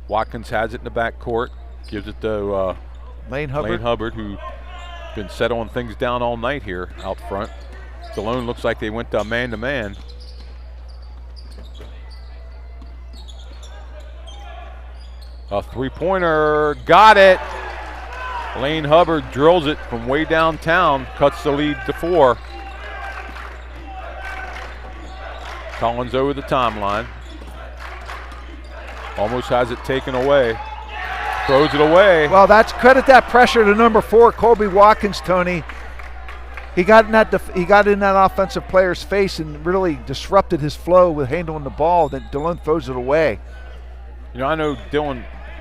Watkins has it in the back court, gives it to Lane Hubbard, who been settling things down all night here out front. Delone looks like they went to man-to-man. A three-pointer, got it. Lane Hubbard drills it from way downtown, cuts the lead to 4. Collins over the timeline. Almost has it taken away. Throws it away. Well, that's credit that pressure to number 4, Colby Watkins, Tony. He got in that offensive player's face and really disrupted his flow with handling the ball. Then Delone throws it away. You know, I know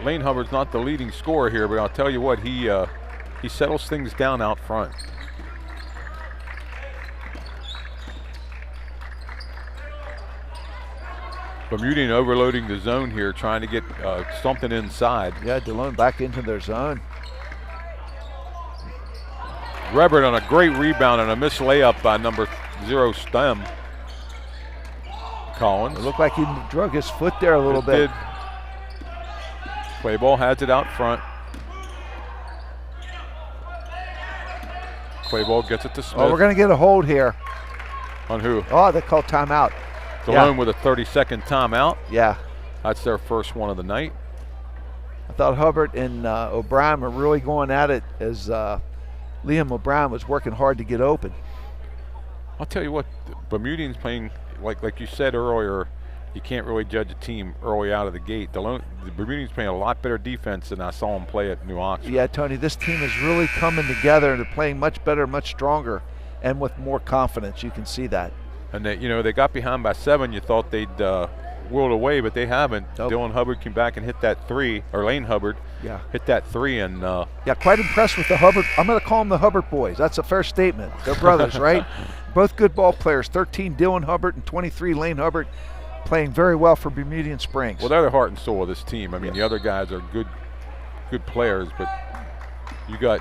Lane Hubbard's not the leading scorer here, but I'll tell you what, he settles things down out front. Bermudian overloading the zone here, trying to get something inside. Yeah, Delone back into their zone. Rebert on a great rebound and a missed layup by number 0 Stem. Collins. It looked like he drug his foot there a little bit. Did. Clayball has it out front. Clayball gets it to Smith. Oh, we're going to get a hold here. On who? Oh, they called timeout. Delone with a 30-second timeout. Yeah. That's their first one of the night. I thought Hubbard and O'Brien were really going at it as Liam O'Brien was working hard to get open. I'll tell you what, Bermudian's playing, like you said earlier, you can't really judge a team early out of the gate. The Bermudian's playing a lot better defense than I saw them play at New Oxford. Yeah, Tony, this team is really coming together and they're playing much better, much stronger, and with more confidence. You can see that. And they got behind by 7. You thought they'd willed away, but they haven't. Nope. Dylan Hubbard came back and hit that 3, or Lane Hubbard. Yeah. Hit that 3, and yeah, quite impressed with the Hubbard. I'm going to call them the Hubbard boys. That's a fair statement. They're brothers, right? Both good ball players. 13 Dylan Hubbard and 23 Lane Hubbard, playing very well for Bermudian Springs. Well, they're the heart and soul of this team. I mean, the other guys are good players, but you got.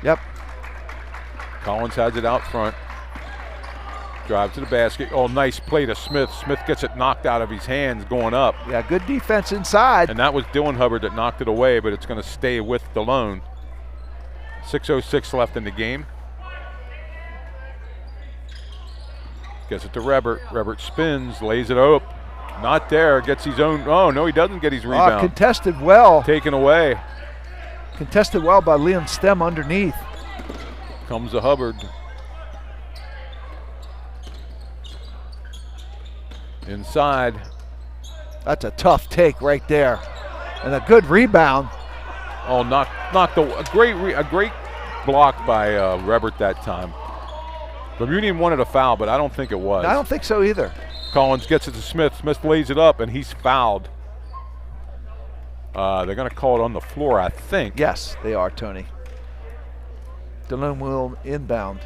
Yep. Collins has it out front. Drive to the basket. Oh, nice play to Smith. Smith gets it knocked out of his hands going up. Yeah, good defense inside. And that was Dylan Hubbard that knocked it away, but it's going to stay with Delone. 6:06 left in the game. Gets it to Rebert. Rebert spins, lays it up. Not there. Gets his own. Oh, no, he doesn't get his rebound. Contested well. Taken away. Contested well by Liam Stem underneath. Comes to Hubbard. Inside. That's a tough take right there, and a good rebound. Oh, a great block by Rebert that time. Bermudian wanted a foul, but I don't think it was. I don't think so either. Collins gets it to Smith. Smith lays it up, and he's fouled. They're going to call it on the floor, I think. Yes, they are, Tony. Delone will inbound.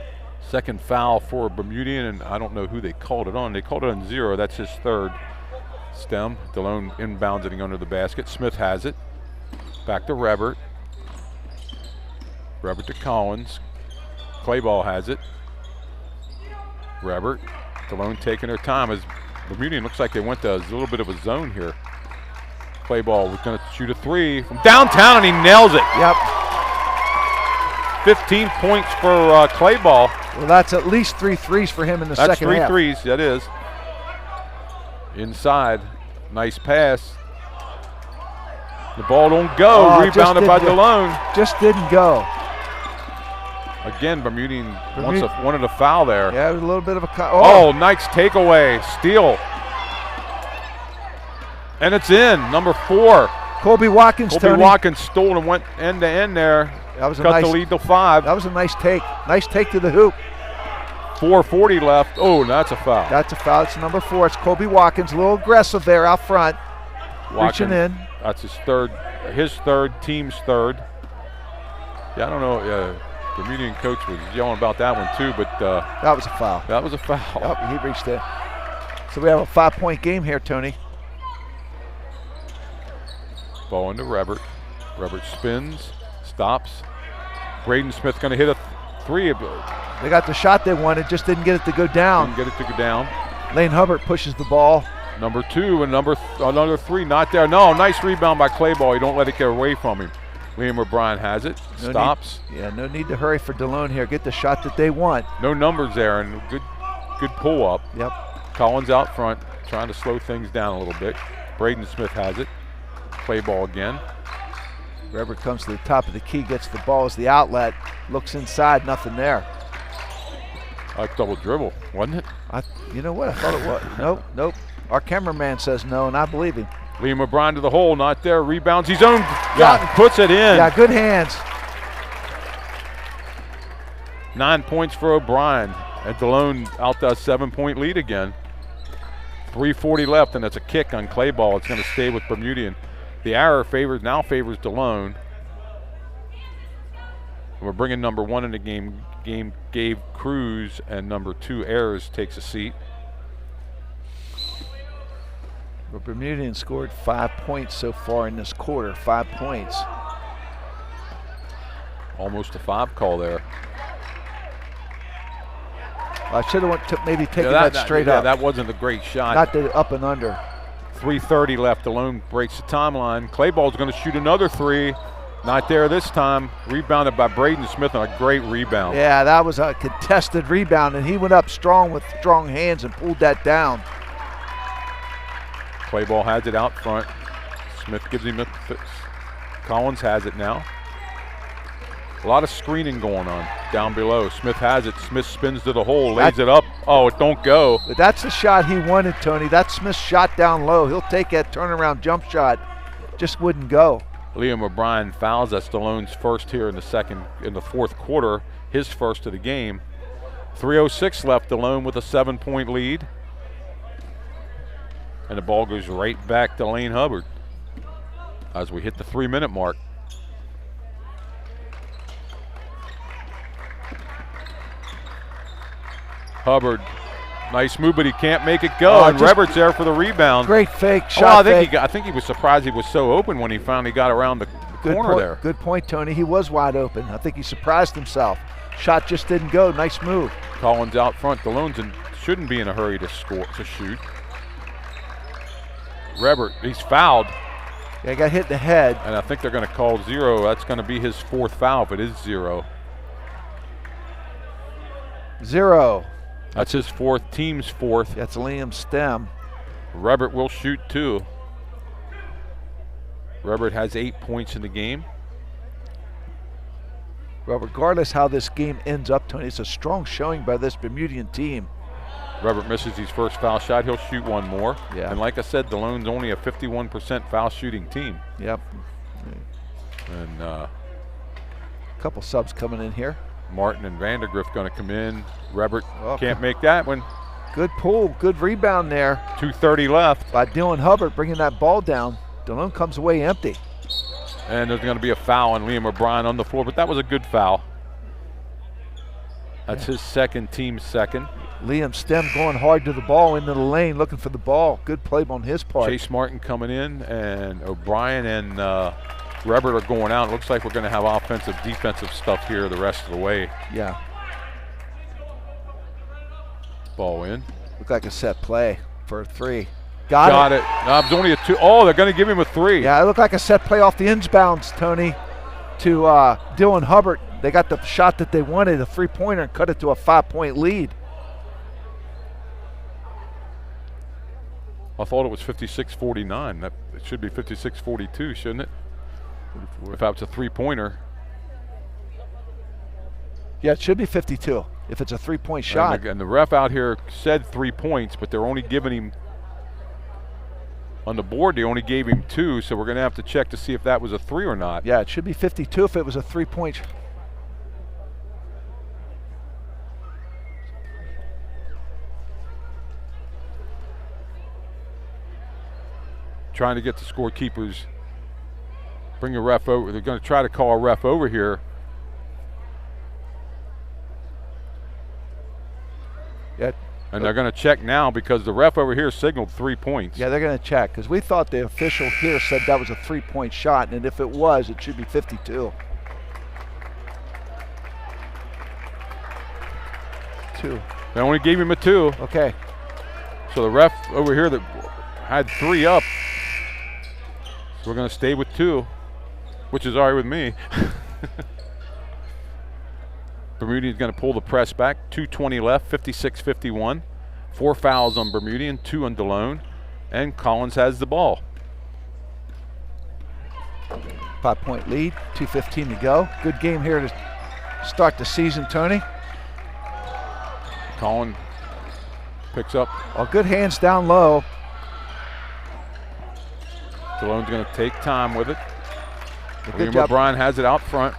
Second foul for Bermudian, and I don't know who they called it on. They called it on 0. That's his third. Stem. Delone inbounds it under the basket. Smith has it. Back to Rebert. Rebert to Collins. Clayball has it. Rebert. Delone taking their time as Bermudian looks like they went to a little bit of a zone here. Clayball was going to shoot a 3 from downtown, and he nails it. Yep. 15 points for Clayball. Well, that's at least 3 threes for him in the second half. That's 3 threes, that is. Inside, nice pass. The ball don't go, rebounded by Delone. Just didn't go. Again, Bermudian wanted a foul there. Yeah, it was a little bit of a oh, nice takeaway, steal. And it's in, number 4. Colby Watkins, Colby Watkins stole and went end to end there. That was Cut the lead to 5. That was a nice take. Nice take to the hoop. 4:40 left. Oh, that's a foul. That's a foul. It's number 4. It's Colby Watkins. A little aggressive there out front. Watkins, reaching in. That's his third, team's third. Yeah, I don't know. The Bermudian coach was yelling about that one too, but that was a foul. That was a foul. Yep, he reached it. So we have a 5-point game here, Tony. Ball into Rebert. Rebert spins, stops. Braden Smith going to hit a 3. They got the shot they wanted, just didn't get it to go down. Didn't get it to go down. Lane Hubbard pushes the ball. Number 2 and another 3, not there. No, nice rebound by Clayball. You don't let it get away from him. Liam O'Brien has it, stops. No need to hurry for Delone here. Get the shot that they want. No numbers there, and good pull up. Yep. Collins out front, trying to slow things down a little bit. Braden Smith has it. Clayball again. Rebert comes to the top of the key, gets the ball as the outlet, looks inside, nothing there. Double dribble, wasn't it? You know what? I thought it was. Nope. Our cameraman says no, and I believe him. Liam O'Brien to the hole, not there. Rebounds, his own shot and puts it in. Yeah, good hands. 9 points for O'Brien. And Delone out the 7-point lead again. 3:40 left, and that's a kick on Clayball. It's going to stay with Bermudian. The arrow now favors Delone. We're bringing number 1 in the game. Gabe Cruz, and number 2 Ayers takes a seat. Well, Bermudian scored 5 points so far in this quarter. 5 points. Almost a 5 call there. I should have maybe taken that straight up. That wasn't a great shot. Not the up and under. 3:30 left. Delone breaks the timeline. Clayball's going to shoot another 3. Not there this time. Rebounded by Braden Smith on a great rebound. Yeah, that was a contested rebound, and he went up strong with strong hands and pulled that down. Clayball has it out front. Smith gives him Collins has it now. A lot of screening going on down below. Smith has it. Smith spins to the hole, lays it up. Oh, it don't go. But that's the shot he wanted, Tony. That's Smith's shot down low. He'll take that turnaround jump shot. Just wouldn't go. Liam O'Brien fouls. That's Delone's first here in the fourth quarter. His first of the game. 3:06 left. Delone with a 7-point lead. And the ball goes right back to Lane Hubbard as we hit the 3-minute mark. Hubbard, nice move, but he can't make it go. And Rebert's there for the rebound. Great fake shot. I think he was surprised he was so open when he finally got around the corner there. Good point, Tony. He was wide open. I think he surprised himself. Shot just didn't go. Nice move. Collins out front. Delone shouldn't be in a hurry to shoot. Rebert, he's fouled. Yeah, he got hit in the head. And I think they're going to call 0. That's going to be his 4th foul if it is 0. 0. That's his 4th, team's 4th. That's Liam Stem. Rebert will shoot 2. Rebert has 8 points in the game. Well, regardless how this game ends up, Tony, it's a strong showing by this Bermudian team. Rebert misses his first foul shot. He'll shoot one more. Yeah. And like I said, Delone's only a 51% foul shooting team. Yep. And a couple subs coming in here. Martin and Vandergrift going to come in. Rebert can't make that one. Good pull, good rebound there 2:30 left. by Dylan Hubbard, bringing that ball down. Delone comes away empty. And there's going to be a foul on Liam O'Brien on the floor, but that was a good foul. That's his second, team second. Liam Stem going hard to the ball, into the lane, looking for the ball. Good play on his part. Chase Martin coming in, and O'Brien and Rebert are going out. It looks like we're going to have offensive, defensive stuff here the rest of the way. Yeah. Ball in. Looked like a set play for a 3. Got it. No, it was only a 2. Oh, they're going to give him a 3. Yeah, it looked like a set play off the inbounds, Tony, to Dylan Hubbard. They got the shot that they wanted, a 3-pointer, and cut it to a 5-point lead. I thought it was 56-49. That it should be 56-42, shouldn't it? If that was a 3-pointer. Yeah, it should be 52 if it's a 3-point shot. And the ref out here said 3 points, but they're only giving him on the board. They only gave him 2, so we're going to have to check to see if that was a 3 or not. Yeah, it should be 52 if it was a 3-point. Trying to get the scorekeepers, bring a ref over. They're going to try to call a ref over here. Yeah. And they're going to check now because the ref over here signaled 3 points. Yeah, they're going to check because we thought the official here said that was a 3-point shot, and if it was, it should be 52. 2. They only gave him a 2. Okay. So the ref over here that had 3 up, so we're going to stay with 2, which is all right with me. Bermudian's going to pull the press back. 2:20 left, 56-51. 4 fouls on Bermudian, 2 on Delone, and Collins has the ball. 5-point lead, 2:15 to go. Good game here to start the season, Tony. Collins picks up. Oh, good hands down low. Delone's going to take time with it. Good Liam job. O'Brien has it out front.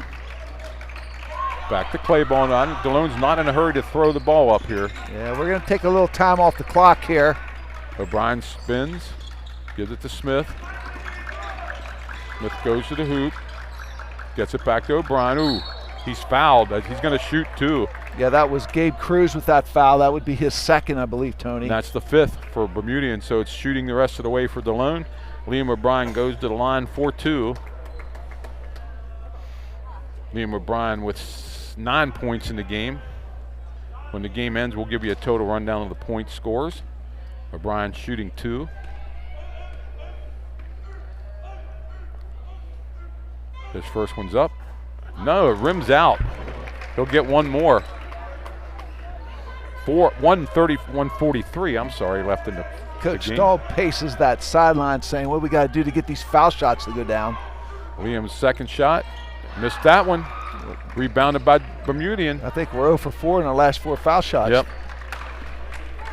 Back to Claiborne on. Delone's not in a hurry to throw the ball up here. Yeah, we're going to take a little time off the clock here. O'Brien spins, gives it to Smith. Smith goes to the hoop, gets it back to O'Brien. Ooh, he's fouled. He's going to shoot 2. Yeah, that was Gabe Cruz with that foul. That would be his second, I believe, Tony. And that's the 5th for Bermudian, so it's shooting the rest of the way for Delone. Liam O'Brien goes to the line for 2. Liam O'Brien with 9 points in the game. When the game ends, we'll give you a total rundown of the point scores. O'Brien shooting 2. His first one's up. No, it rims out. He'll get one more. 143, I'm sorry, left in the Coach game. Stahl paces that sideline saying, what we got to do to get these foul shots to go down. Liam's second shot, missed that one. Rebounded by Bermudian. I think we're 0 for 4 in our last 4 foul shots. Yep.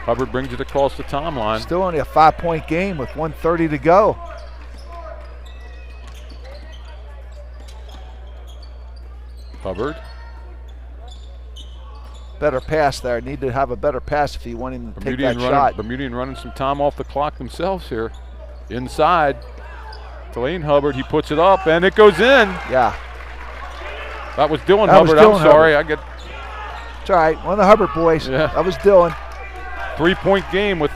Hubbard brings it across the timeline. Still only a 5-point game with 1:30 to go. Hubbard. Better pass there. Need to have a better pass if you want him to take that shot. Bermudian running some time off the clock themselves here. Inside. Delane Hubbard, he puts it up and it goes in. Yeah. That was Dylan That was Hubbard. Dylan I'm sorry. Hubbard. It's all right. One of the Hubbard boys. Yeah. That was Dylan. 3-point game with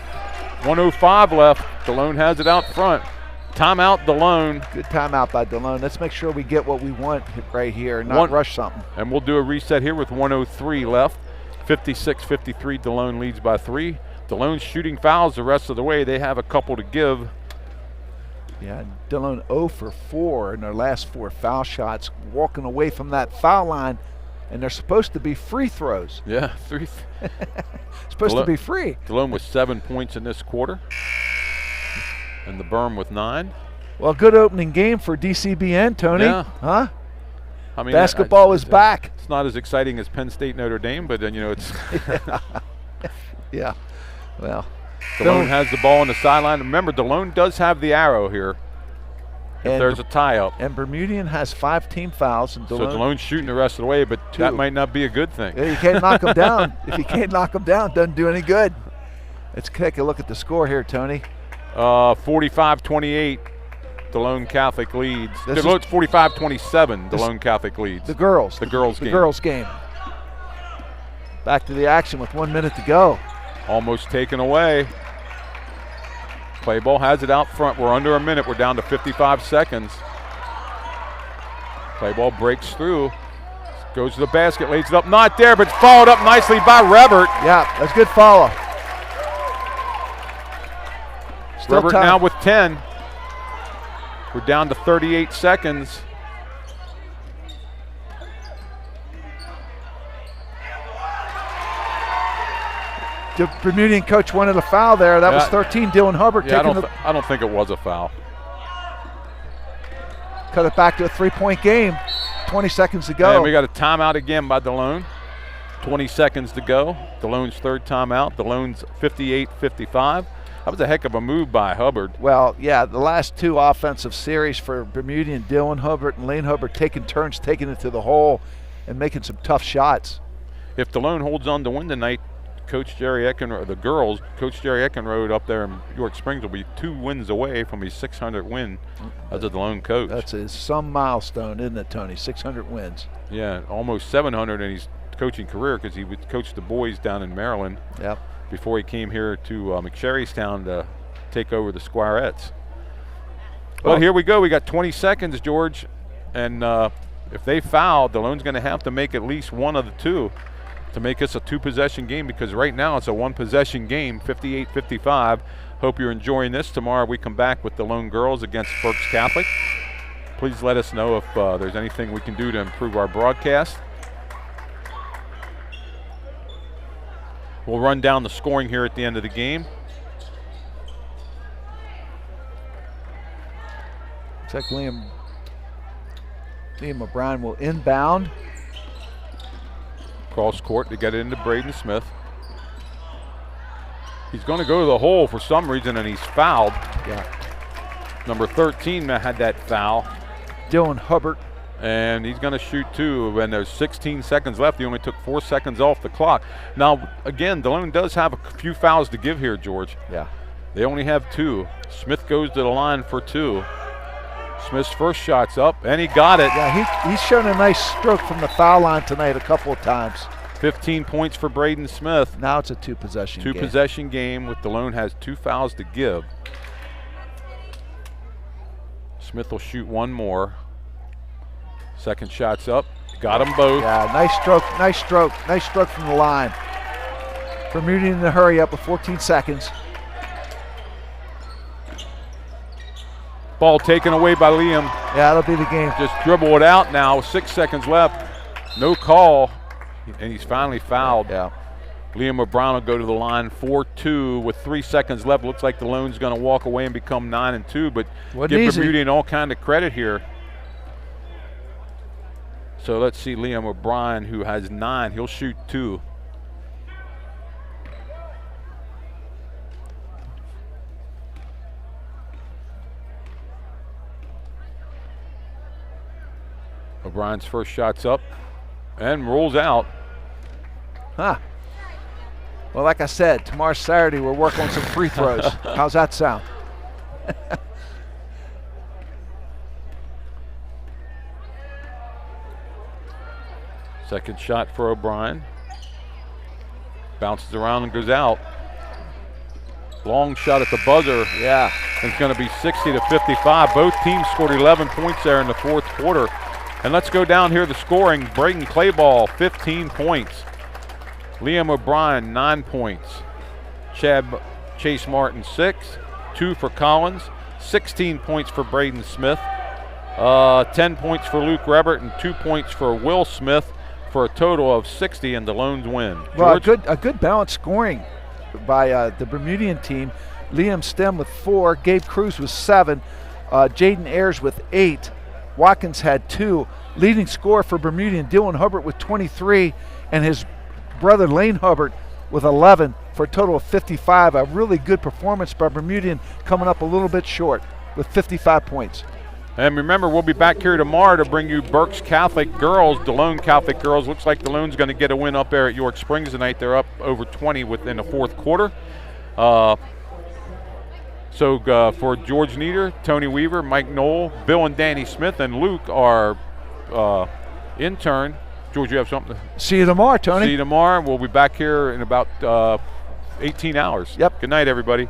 1:05 left. Delone has it out front. Timeout, Delone. Good timeout by Delone. Let's make sure we get what we want right here and not rush something. And we'll do a reset here with 1:03 left. 56-53, Delone leads by 3. Delone's shooting fouls the rest of the way. They have a couple to give. Yeah, Delone 0 for 4 in their last 4 foul shots, walking away from that foul line, and they're supposed to be free throws. Yeah, 3. Supposed to be free. Delone with 7 points in this quarter. And the Berm with 9. Well, good opening game for DCBN, Tony. Yeah. Huh? I mean, basketball is back. It's not as exciting as Penn State Notre Dame, but then it's. Yeah. Well, Delone has the ball on the sideline. Remember, Delone does have the arrow here. If there's a tie-up. And Bermudian has 5 team fouls. And so Delone's shooting the rest of the way, but 2. That might not be a good thing. Yeah, you can't knock them down. If you can't knock them down, it doesn't do any good. Let's take a look at the score here, Tony. 45-28, Delone Catholic leads. It's 45-27, Delone Catholic leads. The girls. The girls game. The girls game. Back to the action with 1 minute to go. Almost taken away. Play ball has it out front. We're under a minute. We're down to 55 seconds. Play ball breaks through. Goes to the basket, lays it up. Not there, but followed up nicely by Rebert. Yeah, that's good follow. Still Rebert time. now with 10. We're down to 38 seconds. The Bermudian coach wanted a foul there. That was 13. Dylan Hubbard Yeah, taking I don't think it was a foul. Cut it back to a 3-point game. 20 seconds to go. And we got a timeout again by Delone. 20 seconds to go. Delone's third timeout. Delone's 58-55. That was a heck of a move by Hubbard. Well, yeah, the last two offensive series for Bermudian, Dylan Hubbard and Lane Hubbard taking turns, taking it to the hole and making some tough shots. If Delone holds on to win tonight, Coach Jerry Eckenrode, the girls, Coach Jerry Eckenrode up there in York Springs will be 2 wins away from his 600 win as a Delone coach. That's some milestone, isn't it, Tony? 600 wins. Yeah, almost 700 in his coaching career because he would coach the boys down in Maryland. Yep. Before he came here to McSherrystown to take over the Squirettes. Well, here we go. We got 20 seconds, George. And if they foul, Delone's going to have to make at least one of the two to make us a 2-possession game, because right now it's a 1-possession game, 58-55. Hope you're enjoying this. Tomorrow we come back with Delone girls against Berks Catholic. Please let us know if there's anything we can do to improve our broadcast. We'll run down the scoring here at the end of the game. Looks like Liam O'Brien will inbound. Cross court to get it into Braden Smith. He's going to go to the hole for some reason, and he's fouled. Yeah. Number 13 had that foul. Dylan Hubbard. And he's going to shoot 2 when there's 16 seconds left. He only took 4 seconds off the clock. Now, again, Delone does have a few fouls to give here, George. Yeah. They only have 2. Smith goes to the line for 2. Smith's first shot's up, and he got it. Yeah, he's shown a nice stroke from the foul line tonight a couple of times. 15 points for Braden Smith. Now it's a 2-possession game. 2-possession game with Delone has 2 fouls to give. Smith will shoot 1 more. Second shot's up. Got them both. Yeah, nice stroke from the line. Bermudian in a hurry up with 14 seconds. Ball taken away by Liam. Yeah, that'll be the game. Just dribble it out now. 6 seconds left. No call. And he's finally fouled. Yeah. Liam O'Brien will go to the line 4-2 with 3 seconds left. Looks like Delone's going to walk away and become 9-2, but give Bermudian all kind of credit here. So let's see Liam O'Brien, who has 9. He'll shoot 2. O'Brien's first shot's up and rolls out. Huh. Well, like I said, tomorrow Saturday we'll work on some free throws. How's that sound? Second shot for O'Brien. Bounces around and goes out. Long shot at the buzzer. Yeah. It's going to be 60-55. Both teams scored 11 points there in the fourth quarter. And let's go down here the scoring. Braden Clayball, 15 points. Liam O'Brien, 9 points. Chase Martin, 6. 2 for Collins. 16 points for Braden Smith. 10 points for Luke Rebert and 2 points for Will Smith for a total of 60 and Delone's win. Well, a good balanced scoring by the Bermudian team. Liam Stem with 4. Gabe Cruz with 7. Jaden Ayers with 8. Watkins had 2. Leading scorer for Bermudian, Dylan Hubbard with 23, and his brother Lane Hubbard with 11 for a total of 55. A really good performance by Bermudian, coming up a little bit short with 55 points. And remember, we'll be back here tomorrow to bring you Berks Catholic girls, Delone Catholic girls. Looks like Delone's going to get a win up there at York Springs tonight. They're up over 20 within the fourth quarter. So for George Nieder, Tony Weaver, Mike Knoll, Bill and Danny Smith, and Luke, our intern. George, you have something? See you tomorrow, Tony. See you tomorrow. We'll be back here in about 18 hours. Yep. Good night, everybody.